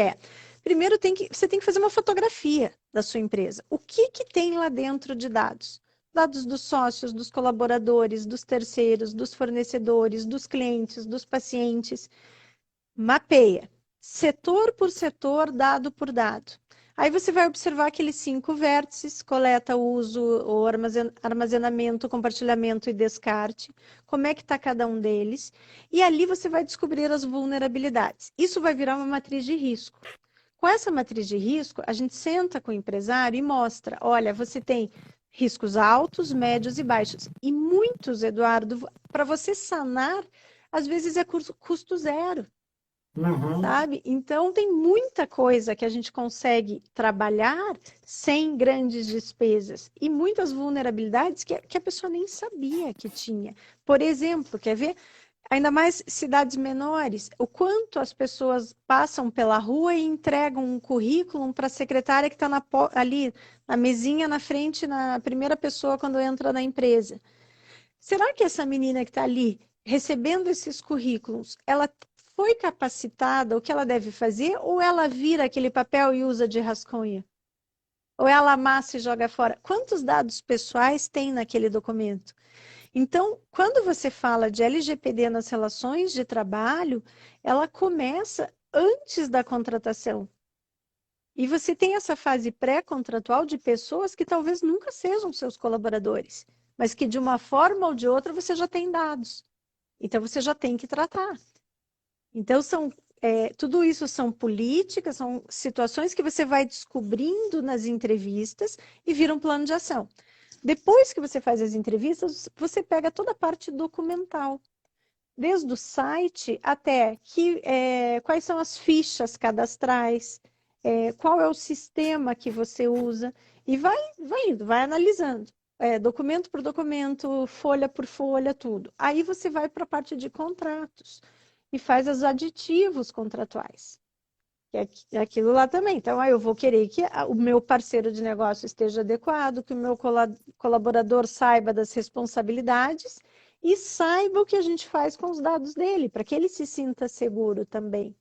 primeiro você tem que fazer uma fotografia da sua empresa. O que que tem lá dentro de dados? Dados dos sócios, dos colaboradores, dos terceiros, dos fornecedores, dos clientes, dos pacientes. Mapeia, setor por setor, dado por dado. Aí você vai observar aqueles 5 vértices: coleta, uso, o armazenamento, compartilhamento e descarte. Como é que está cada um deles? E ali você vai descobrir as vulnerabilidades. Isso vai virar uma matriz de risco. Com essa matriz de risco, a gente senta com o empresário e mostra: olha, você tem riscos altos, médios e baixos. E muitos, Eduardo, para você sanar, às vezes é custo zero. Uhum. Sabe? Então, tem muita coisa que a gente consegue trabalhar sem grandes despesas e muitas vulnerabilidades que a pessoa nem sabia que tinha. Por exemplo, quer ver? Ainda mais cidades menores, o quanto as pessoas passam pela rua e entregam um currículo para a secretária que está ali na mesinha na frente, na primeira pessoa quando entra na empresa. Será que essa menina que está ali recebendo esses currículos, ela foi capacitada o que ela deve fazer, ou ela vira aquele papel e usa de rascunho? Ou ela amassa e joga fora? Quantos dados pessoais tem naquele documento? Então, quando você fala de LGPD nas relações de trabalho, ela começa antes da contratação. E você tem essa fase pré-contratual de pessoas que talvez nunca sejam seus colaboradores, mas que de uma forma ou de outra você já tem dados. Então você já tem que tratar. Então são tudo isso são políticas, são situações que você vai descobrindo nas entrevistas e vira um plano de ação. Depois que você faz as entrevistas, você pega toda a parte documental, desde o site até quais são as fichas cadastrais, qual é o sistema que você usa, e vai indo, vai analisando, documento por documento, folha por folha, tudo. Aí você vai para a parte de contratos e faz os aditivos contratuais. Que é aquilo lá também. Então, eu vou querer que o meu parceiro de negócio esteja adequado, que o meu colaborador saiba das responsabilidades e saiba o que a gente faz com os dados dele, para que ele se sinta seguro também.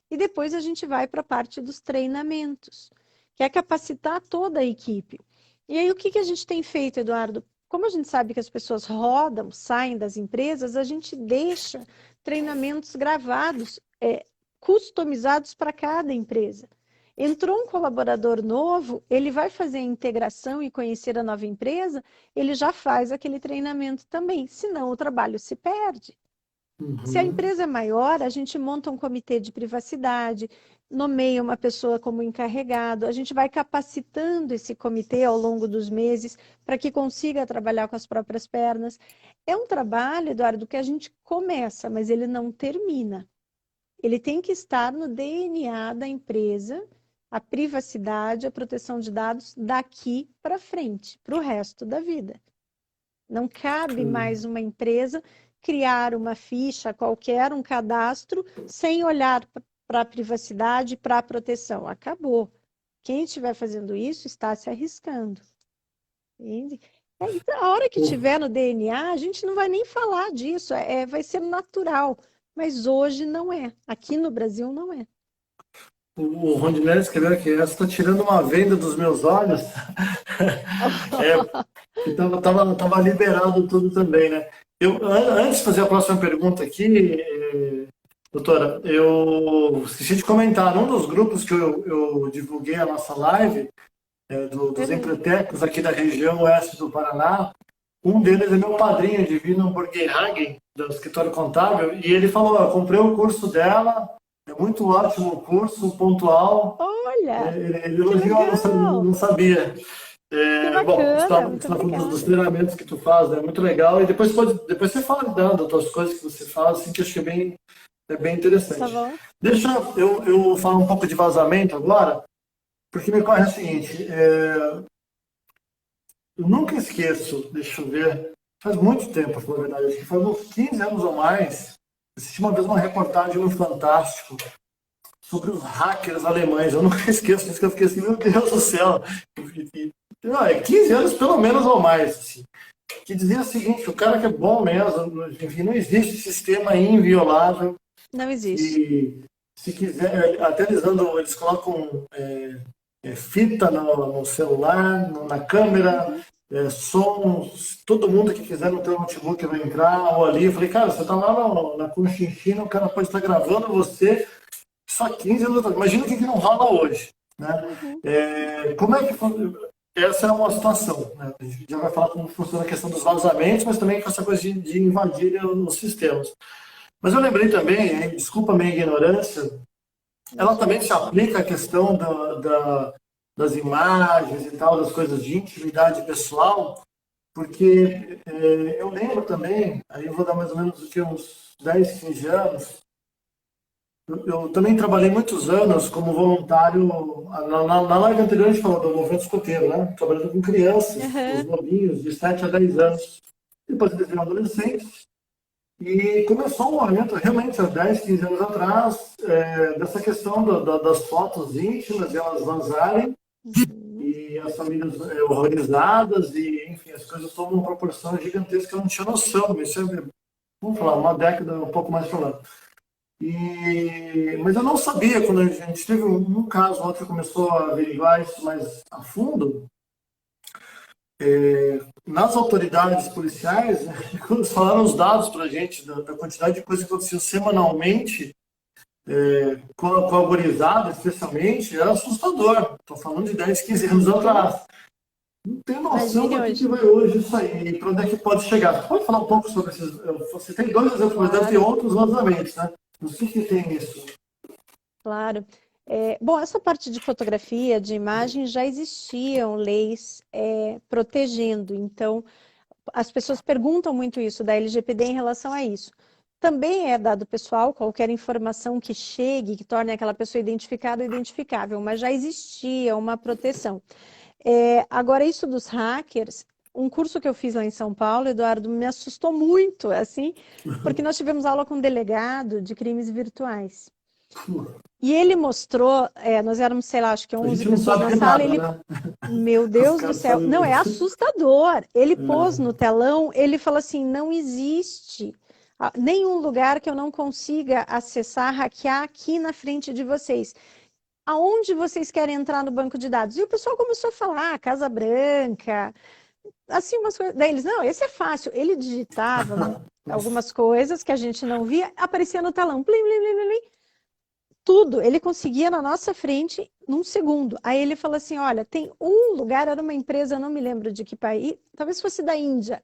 E depois a gente vai para a parte dos treinamentos, que é capacitar toda a equipe. E aí, o que a gente tem feito, Eduardo? Como a gente sabe que as pessoas rodam, saem das empresas, a gente deixa treinamentos gravados, customizados para cada empresa. Entrou um colaborador novo, ele vai fazer a integração e conhecer a nova empresa, ele já faz aquele treinamento também, senão o trabalho se perde. Se a empresa é maior, a gente monta um comitê de privacidade, nomeia uma pessoa como encarregado, a gente vai capacitando esse comitê ao longo dos meses para que consiga trabalhar com as próprias pernas. É um trabalho, Eduardo, que a gente começa, mas ele não termina. Ele tem que estar no DNA da empresa, a privacidade, a proteção de dados daqui para frente, para o resto da vida. Não cabe mais uma empresa criar uma ficha qualquer, um cadastro, sem olhar para a privacidade, para a proteção. Acabou. Quem estiver fazendo isso está se arriscando. Entende? A hora que tiver no DNA, a gente não vai nem falar disso, vai ser natural. Mas hoje não é. Aqui no Brasil não é. O Rondinelli escreveu aqui, essa está tirando uma venda dos meus olhos. Então, tava liberado tudo também, né? Antes de fazer a próxima pergunta aqui, doutora, eu esqueci de comentar, num dos grupos que eu divulguei a nossa live, dos empretecos aqui da região oeste do Paraná, um deles é meu padrinho, Divino Borghagen, do escritório contábil, e ele falou, eu comprei o curso dela, é muito ótimo o curso, pontual. Olha! Ele elogiou, eu não sabia. Bom, você está falando dos treinamentos que tu faz, né? Muito legal. E depois você fala das outras coisas que você faz, assim, que acho que é bem interessante. Tá bom. Deixa eu falar um pouco de vazamento agora, porque me ocorre o seguinte, eu nunca esqueço, deixa eu ver, faz muito tempo, na verdade, acho que faz uns 15 anos ou mais, assisti uma vez uma reportagem no Fantástico sobre os hackers alemães. Eu nunca esqueço disso, que eu fiquei assim, meu Deus do céu. Não, 15 anos pelo menos ou mais, assim, que dizia o seguinte, o cara que é bom mesmo, enfim, não existe sistema inviolável. Não existe. E se quiser, até eles colocam fita no celular, na câmera, sons, todo mundo que quiser no teu notebook vai entrar, ou ali, eu falei, cara, você tá lá na Conchinchina, o cara pode estar gravando você só 15 anos atrás. Imagina o que não rola hoje, né? Como é que essa é uma situação, né? A gente já vai falar como funciona a questão dos vazamentos, mas também com essa coisa de invadir os sistemas. Mas eu lembrei também, desculpa a minha ignorância, ela também se aplica à questão das imagens e tal, das coisas de intimidade pessoal, porque eu lembro também, aí eu vou dar mais ou menos uns 10, 15 anos, eu também trabalhei muitos anos como voluntário, na live anterior a gente falou do movimento escoteiro, né? Trabalhando com crianças, os novinhos, de 7 a 10 anos. Depois eles viram adolescentes. E começou um movimento, realmente, há 10, 15 anos atrás, dessa questão das fotos íntimas, elas vazarem, e as famílias horrorizadas, e, enfim, as coisas tomam uma proporção gigantesca, eu não tinha noção, isso vamos falar, uma década, um pouco mais para lá. Mas eu não sabia, quando a gente teve um caso, outro que começou a averiguar isso mais a fundo, nas autoridades policiais, quando eles falaram os dados para a gente, da quantidade de coisas que aconteciam semanalmente, com a gurizada, especialmente, era assustador. Estou falando de 10, 15 anos atrás. Não tenho noção do que vai hoje isso aí, e para onde é que pode chegar. Você pode falar um pouco sobre esses... Você tem 2 exemplos, mas deve ter outros vazamentos, né? Não sei se tem isso. Claro. Bom, essa parte de fotografia, de imagem, já existiam leis protegendo. Então, as pessoas perguntam muito isso da LGPD em relação a isso. Também é dado pessoal, qualquer informação que chegue, que torne aquela pessoa identificada ou identificável, mas já existia uma proteção. Agora, isso dos hackers, um curso que eu fiz lá em São Paulo, Eduardo, me assustou muito, assim, porque nós tivemos aula com um delegado de crimes virtuais. E ele mostrou, nós éramos, sei lá, acho que A 11 gente não pessoas sabe na de sala, nada, ele, né? meu Os Deus do caras céu, sabem não, é muito. assustador. Ele pôs É, no telão, ele falou assim, não existe nenhum lugar que eu não consiga acessar, hackear aqui na frente de vocês. Aonde vocês querem entrar no banco de dados? E o pessoal começou a falar, Casa Branca, assim, umas coisas. Daí eles, não, esse é fácil. Ele digitava nossa, algumas coisas que a gente não via, aparecia no telão. Plim, plim, plim, plim, plim. Tudo, ele conseguia na nossa frente num segundo. Aí ele falou assim: olha, tem um lugar, era uma empresa, eu não me lembro de que país, talvez fosse da Índia,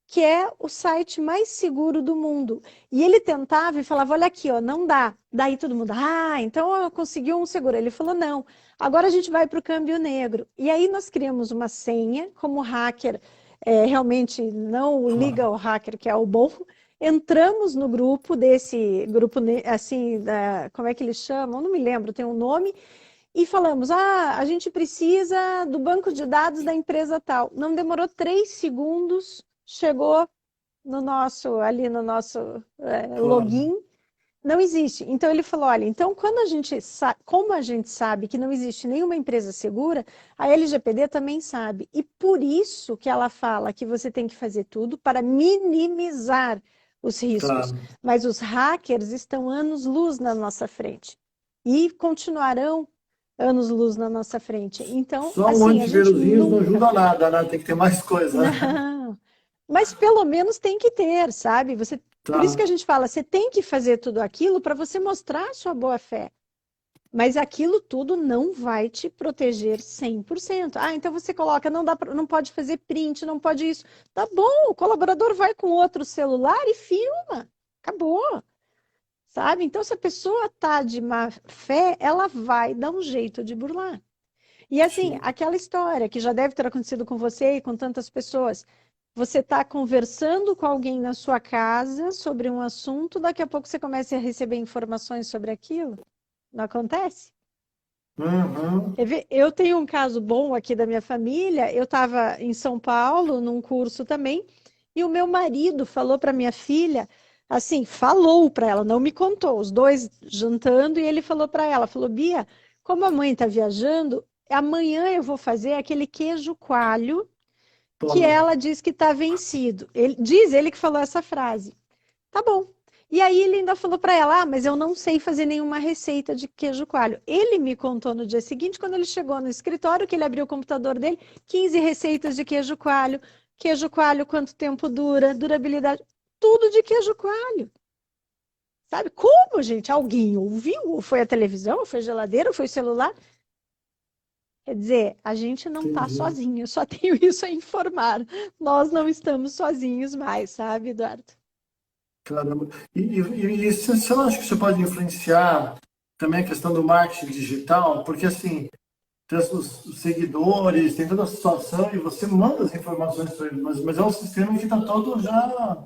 que é o site mais seguro do mundo. E ele tentava e falava: olha aqui, ó, não dá. Daí todo mundo, então eu consegui um seguro. Ele falou: não, agora a gente vai para o câmbio negro. E aí nós criamos uma senha, como o hacker realmente não liga claro. ao hacker, que é o bom. Entramos no grupo desse grupo, assim, como é que eles chamam? Eu não me lembro, tem um nome, e falamos: a gente precisa do banco de dados da empresa tal. Não demorou 3 segundos, chegou ali no nosso Claro. login, não existe. Então ele falou: olha, então quando como a gente sabe que não existe nenhuma empresa segura, a LGPD também sabe. E por isso que ela fala que você tem que fazer tudo para minimizar os riscos. Claro. Mas os hackers estão anos-luz na nossa frente e continuarão anos-luz na nossa frente. Então, Só um assim, a gente antivírusinho não nunca. ajuda nada, né? Tem que ter mais coisa, né? Não, mas pelo menos tem que ter, sabe? Por isso que a Tá. gente fala, você tem que fazer tudo aquilo para você mostrar a sua boa fé. Mas aquilo tudo não vai te proteger 100%. Então você coloca, não pode fazer print, não pode isso. Tá bom, o colaborador vai com outro celular e filma. Acabou, sabe? Então, se a pessoa tá de má fé, ela vai dar um jeito de burlar. E assim, Sim. aquela história que já deve ter acontecido com você e com tantas pessoas. Você está conversando com alguém na sua casa sobre um assunto, daqui a pouco você começa a receber informações sobre aquilo. Não acontece? Uhum. Quer ver? Eu tenho um caso bom aqui da minha família. Eu estava em São Paulo, num curso também, e o meu marido falou para minha filha, assim, falou para ela, não me contou, os dois jantando, e ele falou para ela, falou: Bia, como a mãe está viajando, amanhã eu vou fazer aquele queijo coalho que Toma. ela diz que está vencido. Diz ele que falou essa frase. Tá bom. E aí ele ainda falou para ela: mas eu não sei fazer nenhuma receita de queijo coalho. Ele me contou no dia seguinte, quando ele chegou no escritório, que ele abriu o computador dele, 15 receitas de queijo coalho, quanto tempo dura, durabilidade, tudo de queijo coalho. Sabe como, gente? Alguém ouviu? Ou foi a televisão, ou foi a geladeira, ou foi o celular? Quer dizer, a gente não está Entendi. sozinho, eu só tenho isso a informar. Nós não estamos sozinhos mais, sabe, Eduardo? Caramba. E você não acha que você pode influenciar também a questão do marketing digital? Porque, assim, tem os seguidores, tem toda a situação e você manda as informações para eles, mas é um sistema que está todo já,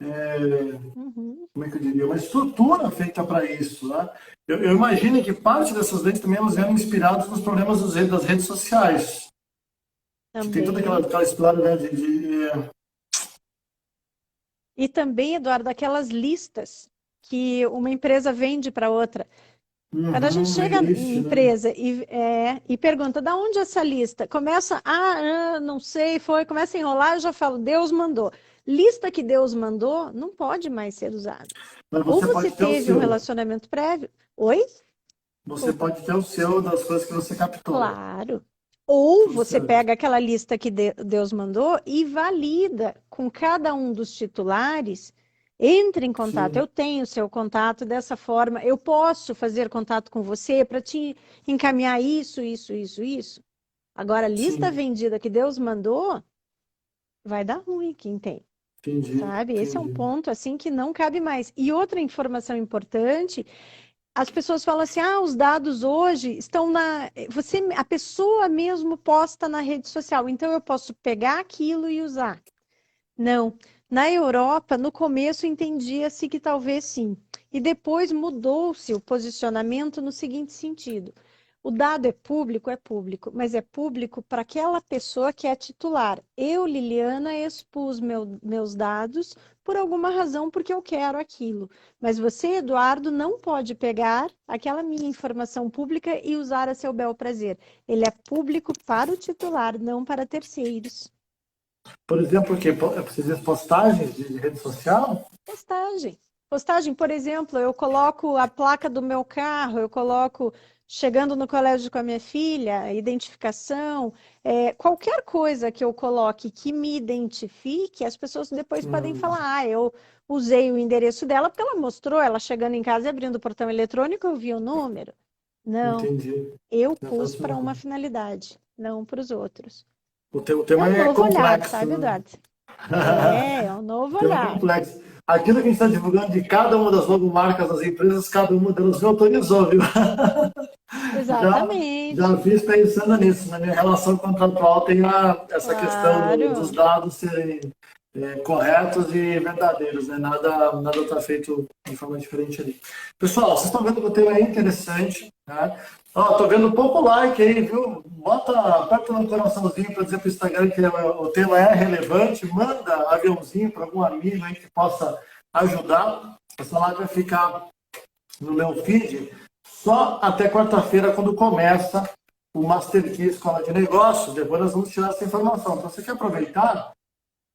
Uhum. como é que eu diria, uma estrutura feita para isso, né? Eu imagino que parte dessas leis também elas eram inspiradas nos problemas das redes sociais, que tem toda Também. aquela história, né, E também, Eduardo, aquelas listas que uma empresa vende para outra. Quando a gente uhum, chega em limite, né? empresa e pergunta, da onde é essa lista? Começa, não sei, começa a enrolar, eu já falo, Deus mandou. Lista que Deus mandou não pode mais ser usada. Mas Ou você você pode ter o teve um seu. relacionamento prévio. Oi? Você Desculpa. pode ter o seu das coisas que você captou. Claro. Ou Tudo você certo. pega aquela lista que Deus mandou e valida com cada um dos titulares, entre em contato. Sim, Eu tenho o seu contato dessa forma, eu posso fazer contato com você para te encaminhar isso, isso, isso, isso. Agora, a lista sim. vendida que Deus mandou, vai dar ruim quem tem, Entendi, sabe? Esse é um entendi. ponto assim que não cabe mais. E outra informação importante as pessoas falam assim, os dados hoje estão a pessoa mesmo posta na rede social, então eu posso pegar aquilo e usar. Não. Na Europa, no começo entendia-se que talvez sim. E depois mudou-se o posicionamento no seguinte sentido: o dado é público, mas é público para aquela pessoa que é titular. Eu, Liliana, expus meus dados por alguma razão, porque eu quero aquilo. Mas você, Eduardo, não pode pegar aquela minha informação pública e usar a seu bel prazer. Ele é público para o titular, não para terceiros. Por exemplo, o quê? Você diz postagens de rede social? Postagem. Postagem, por exemplo, eu coloco a placa do meu carro, eu coloco chegando no colégio com a minha filha, identificação, qualquer coisa que eu coloque que me identifique, as pessoas depois podem Hum, falar, eu usei o endereço dela porque ela mostrou, ela chegando em casa e abrindo o portão eletrônico, eu vi o número. Não, entendi. eu Já faz pus para uma sentido. finalidade, não para os outros. O É tema um é novo olhar, complexo, sabe, né? Eduardo? É um novo Tema olhar. complexo. Aquilo que a gente está divulgando de cada uma das logomarcas das empresas, cada uma delas me autorizou, viu? Já, já Exatamente. fiz pensando nisso. Na minha relação contratual tem essa questão dos Claro. dados serem corretos e verdadeiros, né? Nada está feito de forma diferente ali. Pessoal, vocês estão vendo que o tema é interessante, né? Ó, tô vendo pouco like aí, viu? Aperta no coraçãozinho para dizer para o Instagram que o tema é relevante, manda aviãozinho para algum amigo aí que possa ajudar. Essa live vai ficar no meu feed só até quarta-feira, quando começa o Master Key Escola de Negócios. Depois nós vamos tirar essa informação. Então, você quer aproveitar?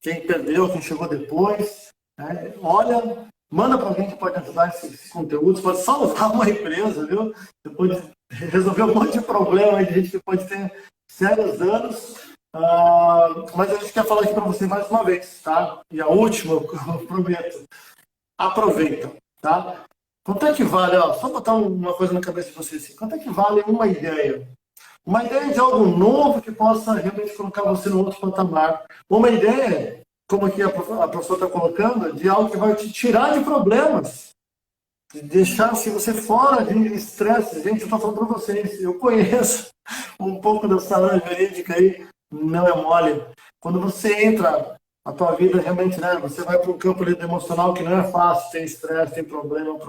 Quem perdeu, quem chegou depois, né? Olha, manda para alguém que pode ajudar esse conteúdo. Você pode salvar uma empresa, viu? Você pode resolver um monte de problema aí de gente que pode ter sérios danos. Mas a gente quer falar aqui para você mais uma vez, tá? E a última, eu prometo. Aproveita, tá? Quanto é que vale, ó, só botar uma coisa na cabeça de vocês assim, quanto é que vale uma ideia? Uma ideia de algo novo que possa realmente colocar você no outro patamar. Uma ideia, como aqui a professora está colocando, de algo que vai te tirar de problemas, de deixar assim, você fora de estresse. Gente, eu estou falando para vocês, eu conheço um pouco dessa área jurídica aí, não é mole. Quando você entra a tua vida realmente, né? Você vai para um campo ali emocional que não é fácil, tem estresse, tem problema.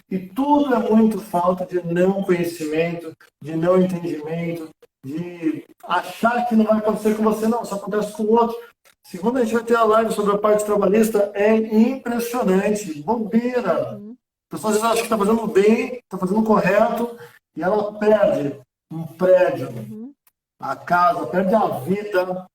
E tudo é muito falta de não conhecimento, de não entendimento, de achar que não vai acontecer com você, não, só acontece com o outro. Segundo a gente vai ter a live sobre a parte trabalhista, é impressionante, bobeira. Uhum. A pessoa às vezes acha que está fazendo bem, está fazendo o correto, e ela perde um prédio, Uhum. a casa, perde a vida,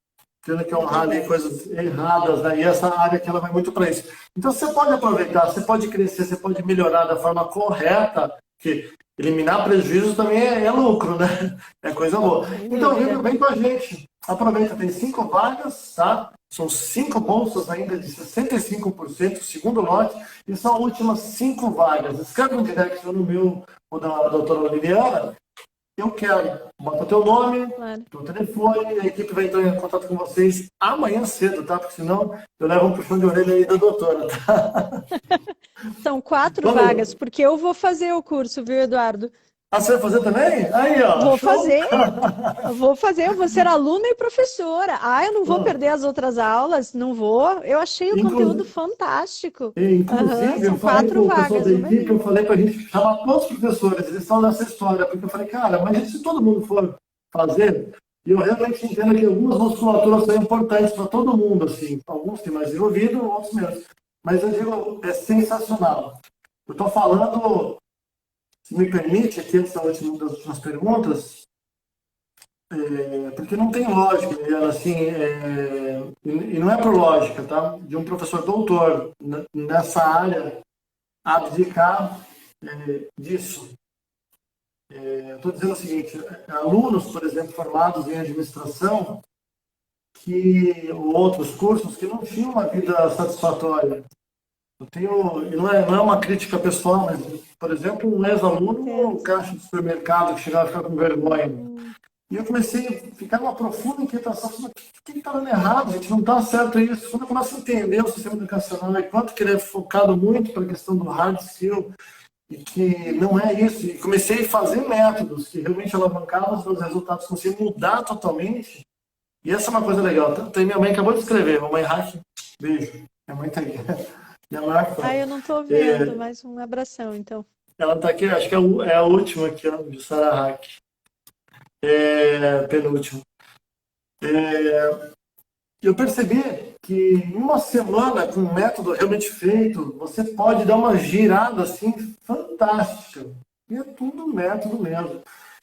tendo que É honrar ali verdade. coisas erradas, né? E essa área que ela vai muito para isso. Então você pode aproveitar, você pode crescer, você pode melhorar da forma correta, que eliminar prejuízos também é lucro, né? É coisa boa. Sem Então dúvida. vem com a gente. Aproveita, tem 5 vagas, tá? São 5 bolsas ainda de 65%, segundo lote, e são as últimas 5 vagas. Escreve um direct no meu ou da doutora Liliana. Eu quero. Bota teu nome, Claro. teu telefone, a equipe vai entrar em contato com vocês amanhã cedo, tá? Porque senão eu levo um puxão de orelha aí da doutora, tá? São 4 vagas, Vamos. porque eu vou fazer o curso, viu, Eduardo? Você vai fazer também? Aí, ó, Vou show! fazer. Eu vou ser aluna e professora. Eu não vou perder as outras aulas, não vou. Eu achei o conteúdo Inclusive, fantástico. Aham, inclusive, eu são falei para 4 o pessoal vagas, da uma equipe, eu linha. falei para a gente chamar todos os professores, eles estão nessa história, porque eu falei, cara, mas se todo mundo for fazer, e eu realmente entendo que algumas musculaturas são importantes para todo mundo, assim, alguns têm mais desenvolvido, outros menos. Mas eu digo, é sensacional. Eu estou falando, se me permite, aqui antes das últimas perguntas, porque não tem lógica, Eliana, assim, e não é por lógica, tá? De um professor doutor nessa área abdicar disso. Estou dizendo o seguinte, alunos, por exemplo, formados em administração, que ou outros cursos que não tinham uma vida satisfatória. Eu tenho, e não é uma crítica pessoal, mas, por exemplo, um ex-aluno, um Entendo. caixa de supermercado que chegava a ficar com vergonha. Hum, E eu comecei a ficar numa profunda inquietação. O que está dando errado, gente? Não está certo isso. Quando eu começo a entender o sistema educacional e quanto que ele é focado muito para a questão do hard skill, e que não é isso. E comecei a fazer métodos que realmente alavancavam os meus resultados, comecei a mudar totalmente. E essa é uma coisa legal. Tem minha mãe acabou de escrever, mamãe Hack, beijo. Minha mãe tá aqui. Minha mãe é fã. Ah, eu não tô vendo, mas um abração, então. Ela tá aqui, acho que é a última aqui, ó, de Sarah Hack. Penúltima. Eu percebi que em uma semana, com um método realmente feito, você pode dar uma girada assim fantástica. E é tudo método mesmo.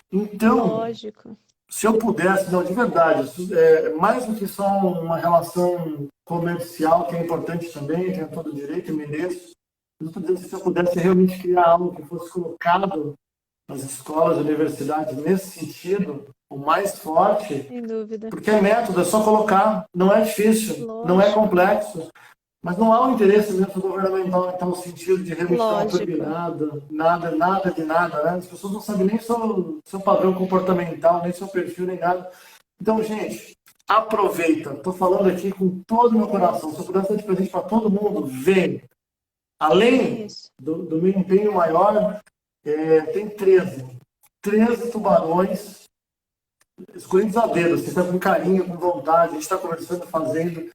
Então, Lógico. se eu pudesse, não, de verdade, mais do que só uma relação comercial, que é importante também, tenho todo o direito e mereço, eu estou dizendo que se eu pudesse realmente criar algo que fosse colocado nas escolas, universidades, nesse sentido, o mais forte, Sem dúvida. porque é método, é só colocar, não é difícil, não é Lógico. complexo, mas não há um interesse mesmo governamental em tal sentido de realmente dar uma Lógico. turbinada, nada de nada, né? As pessoas não sabem nem seu padrão comportamental, nem seu perfil, nem nada. Então, gente, aproveita. Estou falando aqui com todo o meu coração. Se eu pudesse dar de presente para todo mundo, vem. Além Isso. do meu empenho maior, tem 13 tubarões escolhidos a dedo. Você está com carinho, com vontade, a gente está conversando, fazendo.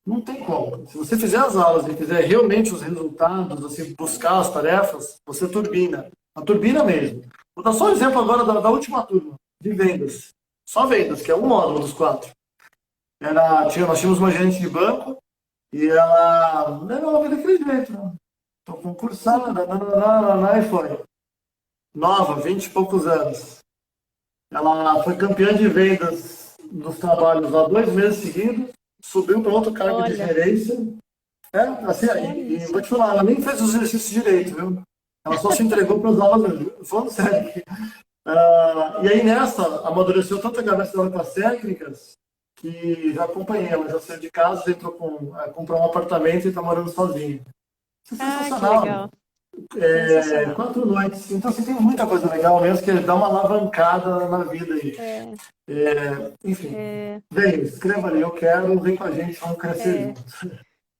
Não tem como. Se você fizer as aulas e fizer realmente os resultados, assim, buscar as tarefas, você turbina. A turbina mesmo. Vou dar só um exemplo agora da última turma, de vendas. Só vendas, que é um módulo dos 4. Nós tínhamos uma gerente de banco e ela era daquele jeito. Né? Estou concursada, e foi. Nova, 20 e poucos anos. Ela foi campeã de vendas dos trabalhos há 2 meses seguidos, subiu para outro cargo de gerência. Assim, e vou te falar, ela nem fez os exercícios direito, viu? Ela só se entregou para as aulas mesmo. Falando sério. E aí nessa, amadureceu tanto a cabeça dela com as técnicas, que já acompanhei, ela já saiu de casa, entrou comprou um apartamento e está morando sozinha. Isso é sensacional. Que legal. Sensacional. 4 noites. Então, assim, tem muita coisa legal mesmo que dá uma alavancada na vida aí. Enfim, vem, escreva ali, eu quero, vem com a gente, vamos crescer juntos.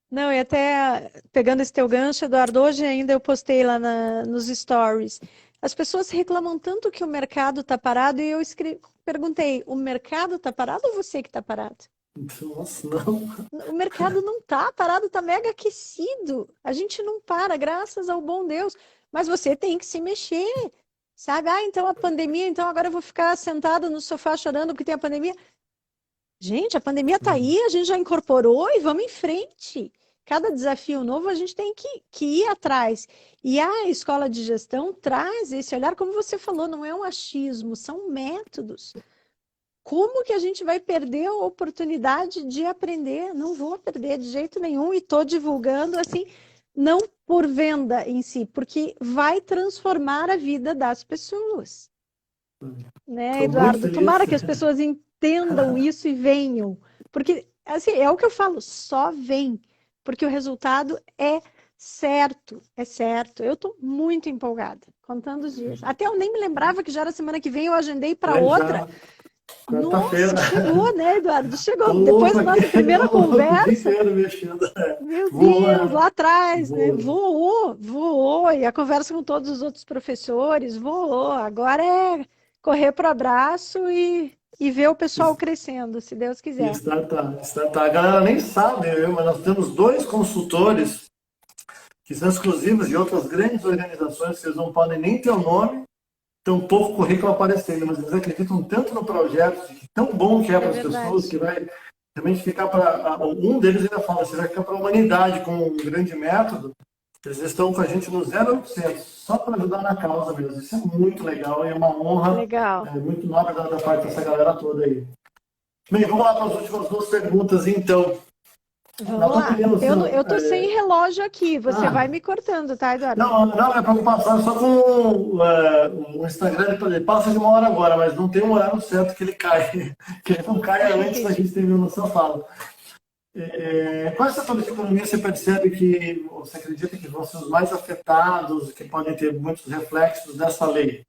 Não, e até pegando esse teu gancho, Eduardo, hoje ainda eu postei lá nos stories. As pessoas reclamam tanto que o mercado está parado e eu perguntei, o mercado está parado ou você que está parado? Nossa, não. O mercado não está parado, está mega aquecido. A gente não para, graças ao bom Deus. Mas você tem que se mexer, sabe? Então a pandemia, então agora eu vou ficar sentada no sofá chorando porque tem a pandemia. Gente, a pandemia está aí, a gente já incorporou e vamos em frente. Cada desafio novo a gente tem que ir atrás. E a escola de gestão traz esse olhar, como você falou, não é um achismo, são métodos. Como que a gente vai perder a oportunidade de aprender? Não vou perder de jeito nenhum e estou divulgando assim, não por venda em si, porque vai transformar a vida das pessoas. Né, Eduardo? Tomara que as pessoas entendam isso e venham. Porque, assim, é o que eu falo, só vem. Porque o resultado é certo, é certo. Eu estou muito empolgada, contando os dias. Até eu nem me lembrava que já era semana que vem, eu agendei para outra. Nossa, chegou, né, Eduardo? Chegou. Depois da nossa primeira conversa. Meu Deus, lá atrás, né? Voou. E a conversa com todos os outros professores, voou. Agora é correr para o abraço e ver o pessoal crescendo, se Deus quiser. A galera nem sabe, mas nós temos 2 consultores que são exclusivos de outras grandes organizações, que eles não podem nem ter o nome, tão pouco currículo aparecendo, mas eles acreditam tanto no projeto, tão bom que é para as pessoas, que vai realmente ficar para... Um deles ainda fala, você vai ficar para a humanidade com um grande método. Eles estão com a gente no 0800, só para ajudar na causa mesmo. Isso é muito legal e é uma honra. Legal. Muito nobre da parte dessa galera toda aí. Bem, vamos lá para as últimas 2 perguntas, então. Vamos lá. Eu tô sem relógio aqui, você vai me cortando, tá, Eduardo? Não é preocupação, só com o Instagram, ele passa de 1 hora agora, mas não tem um horário certo que ele cai. Que ele não cai antes da gente terminar a nossa fala. Quais setores de economia você percebe que você acredita que vão ser os mais afetados, que podem ter muitos reflexos dessa lei?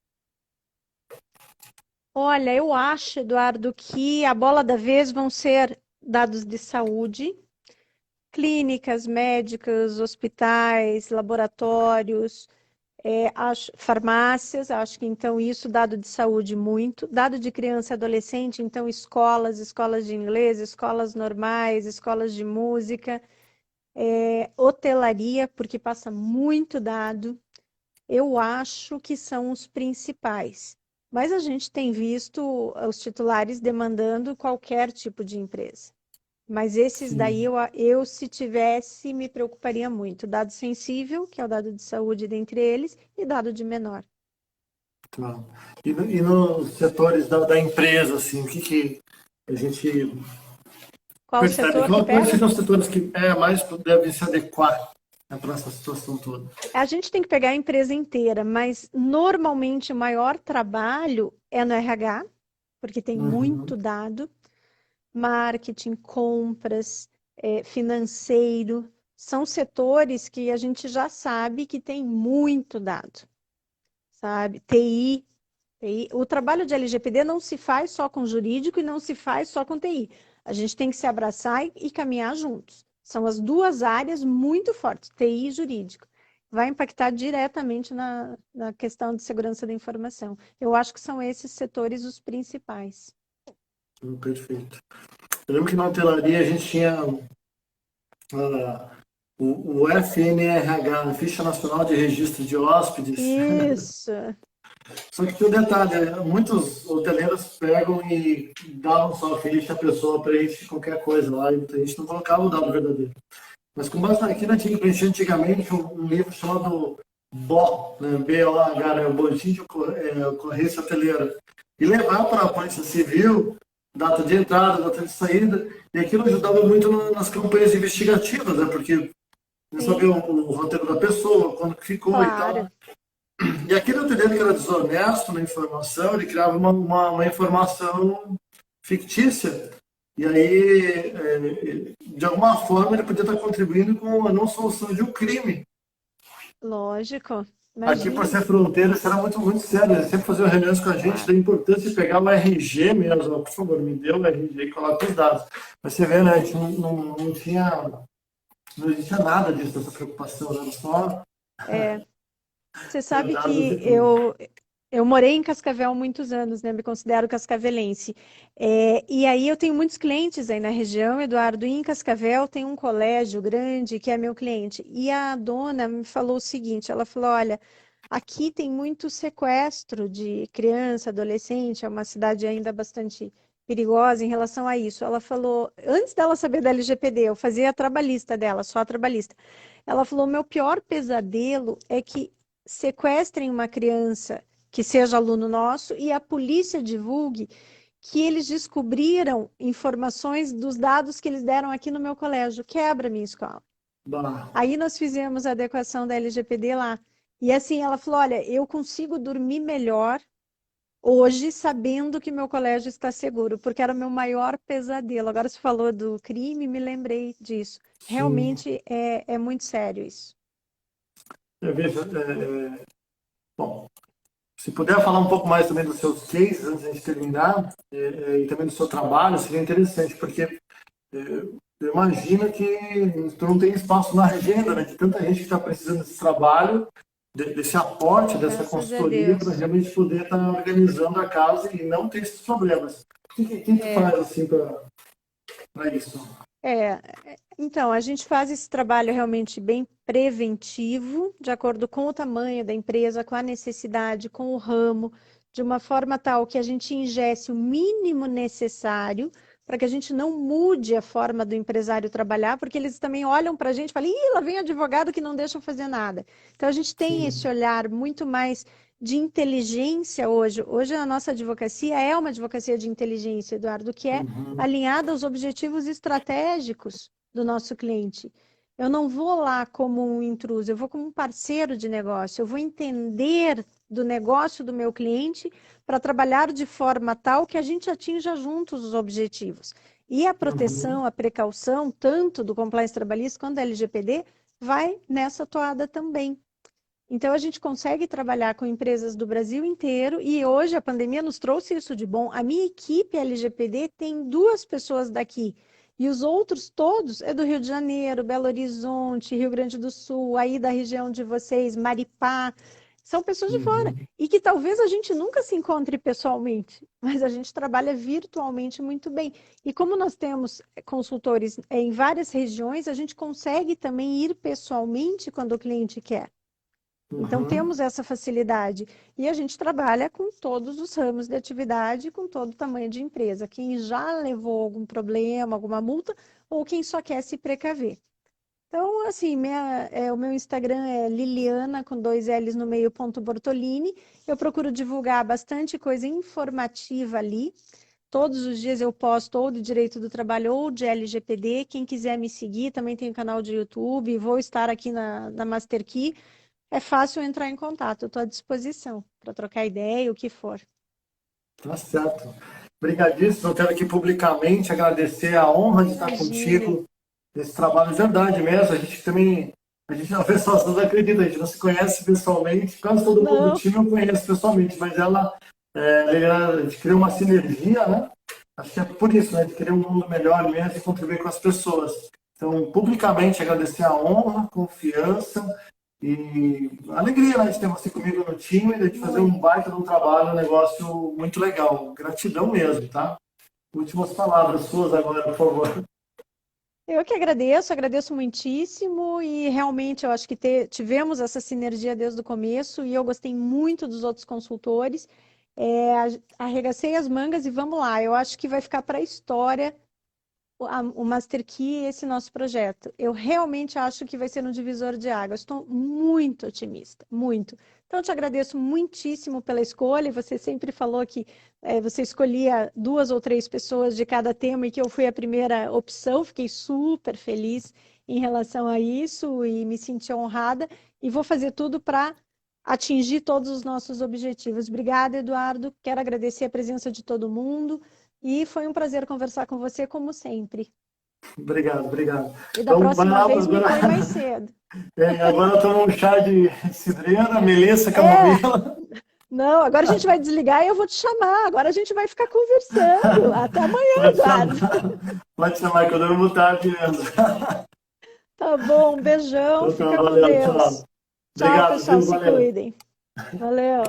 Olha, eu acho, Eduardo, que a bola da vez vão ser dados de saúde, clínicas, médicas, hospitais, laboratórios, Farmácias, acho que então isso, dado de saúde muito, dado de criança e adolescente, então escolas de inglês, escolas normais, escolas de música, hotelaria, porque passa muito dado, eu acho que são os principais. Mas a gente tem visto os titulares demandando qualquer tipo de empresa. Mas esses daí, Sim, se tivesse, me preocuparia muito. Dado sensível, que é o dado de saúde dentre eles, e dado de menor. tá. E nos setores da empresa, assim, o que que a gente Qual o percebe? setor que Quais pega? seriam os setores que mais devem se adequar, né, para essa situação toda? A gente tem que pegar a empresa inteira, mas normalmente o maior trabalho é no RH, porque tem muito Uhum. dado, marketing, compras, financeiro, são setores que a gente já sabe que tem muito dado, sabe? TI. O trabalho de LGPD não se faz só com jurídico e não se faz só com TI. A gente tem que se abraçar e caminhar juntos. São as duas áreas muito fortes, TI e jurídico. Vai impactar diretamente na questão de segurança da informação. Eu acho que são esses setores os principais. Perfeito. Eu lembro que na hotelaria a gente tinha o FNRH, a Ficha Nacional de Registro de Hóspedes. Isso, Só que tem um detalhe, muitos hoteleiros pegam e davam só a ficha, a pessoa preenche qualquer coisa lá, e muita gente não colocava o dado verdadeiro. Mas com base aqui na tinha que preencher antigamente um livro chamado BOH, né, BOH, né, o Boletim de Ocorrência Hoteleira, e levar para a Polícia Civil data de entrada, data de saída, e aquilo ajudava muito nas campanhas investigativas, né, porque não sabia sim, o roteiro da pessoa, quando que ficou e tal. claro. E aquele hoteleiro que era desonesto na informação, ele criava uma informação fictícia. E aí, de alguma forma, ele podia estar contribuindo com a não solução de um crime. Lógico, Aqui, por imagina. ser fronteira, isso era muito, muito sério. Eles sempre faziam reuniões com a gente Claro. da importância de pegar o RG mesmo. Ó, por favor, me dê o RG e coloque os dados. Mas você vê, né, a gente não existia nada disso, dessa preocupação, né? Só É, você sabe dados que e tudo. eu morei em Cascavel há muitos anos, né? Me considero cascavelense. E aí eu tenho muitos clientes aí na região, Eduardo, e em Cascavel tem um colégio grande que é meu cliente. E a dona me falou o seguinte, ela falou, olha, aqui tem muito sequestro de criança, adolescente, é uma cidade ainda bastante perigosa em relação a isso. Ela falou, antes dela saber da LGPD, eu fazia a trabalhista dela, só a trabalhista. Ela falou, meu pior pesadelo é que sequestrem uma criança que seja aluno nosso e a polícia divulgue que eles descobriram informações dos dados que eles deram aqui no meu colégio. Quebra a minha escola. Bah, Aí nós fizemos a adequação da LGPD lá. E assim, ela falou: olha, eu consigo dormir melhor hoje sabendo que meu colégio está seguro, porque era o meu maior pesadelo. Agora você falou do crime, me lembrei disso. sim. Realmente é muito sério isso. Eu vejo, bom, se puder falar um pouco mais também dos seus cases antes de a gente terminar, e também do seu trabalho, seria interessante, porque eu imagino que tu não tem espaço na agenda, né, de tanta gente que está precisando desse trabalho, desse aporte, dessa Graças a consultoria, para Deus. realmente poder estar organizando a casa e não ter esses problemas. O que tu É. faz assim para isso? É, então, a gente faz esse trabalho realmente bem preventivo, de acordo com o tamanho da empresa, com a necessidade, com o ramo, de uma forma tal que a gente ingesse o mínimo necessário para que a gente não mude a forma do empresário trabalhar, porque eles também olham para a gente e falam, ih, lá vem advogado que não deixa eu fazer nada. Então, a gente tem esse Sim. olhar muito mais de inteligência hoje. Hoje, a nossa advocacia é uma advocacia de inteligência, Eduardo, que é Uhum. alinhada aos objetivos estratégicos do nosso cliente. Eu não vou lá como um intruso, eu vou como um parceiro de negócio, eu vou entender do negócio do meu cliente para trabalhar de forma tal que a gente atinja juntos os objetivos. E a Uhum. proteção, a precaução, tanto do compliance trabalhista quanto da LGPD, vai nessa toada também. Então, a gente consegue trabalhar com empresas do Brasil inteiro e hoje a pandemia nos trouxe isso de bom. A minha equipe LGPD tem duas pessoas daqui e os outros todos é do Rio de Janeiro, Belo Horizonte, Rio Grande do Sul, aí da região de vocês, Maripá. são pessoas de fora. Uhum. E que talvez a gente nunca se encontre pessoalmente, mas a gente trabalha virtualmente muito bem. E como nós temos consultores em várias regiões, a gente consegue também ir pessoalmente quando o cliente quer. Então, Uhum. temos essa facilidade. E a gente trabalha com todos os ramos de atividade, com todo tamanho de empresa. Quem já levou algum problema, alguma multa, ou quem só quer se precaver. Então, assim, o meu Instagram é Liliana, com 2 L's no meio, ponto Bortolini. Eu procuro divulgar bastante coisa informativa ali. Todos os dias eu posto ou de direito do trabalho ou de LGPD. Quem quiser me seguir, também tem um canal de YouTube. Vou estar aqui na Master Key. É fácil entrar em contato. Eu estou à disposição para trocar ideia, o que for. Tá certo. Obrigadíssimo. Eu quero aqui publicamente agradecer a honra de estar Imagine. contigo nesse trabalho. Verdade mesmo. A gente também, a gente, a pessoa não acredita, a gente não se conhece pessoalmente. Quase todo mundo do Não, time eu conheço pessoalmente, mas a gente criou uma sinergia, né? Acho que é por isso, né? De querer um mundo melhor mesmo e contribuir com as pessoas. Então, publicamente agradecer a honra, a confiança e a alegria, né, de ter você comigo no time e de fazer um muito. baita de um trabalho, um negócio muito legal. Gratidão mesmo, tá? Últimas palavras suas agora, por favor. Eu que agradeço muitíssimo e realmente eu acho que tivemos essa sinergia desde o começo e eu gostei muito dos outros consultores. Arregacei as mangas e vamos lá. Eu acho que vai ficar para a história o Master Key e esse nosso projeto. Eu realmente acho que vai ser um divisor de águas. Estou muito otimista, muito. Então, eu te agradeço muitíssimo pela escolha. Você sempre falou que você escolhia 2 ou 3 pessoas de cada tema e que eu fui a primeira opção. Fiquei super feliz em relação a isso e me senti honrada. E vou fazer tudo para atingir todos os nossos objetivos. Obrigada, Eduardo. Quero agradecer a presença de todo mundo. E foi um prazer conversar com você, como sempre. Obrigado, obrigado. E da Então, vai próxima lá, vez me agora, põe mais cedo. agora toma um chá de cidreira, melissa, É, camomila. não, agora a gente vai desligar e eu vou te chamar. Agora a gente vai ficar conversando. Até amanhã, Pode Eduardo. chamar, pode chamar que eu durmo tarde mesmo. Tá bom, um beijão, Então, fica com valeu, tchau. Deus. Tchau, Obrigado, pessoal, viu? se Valeu. cuidem. Valeu.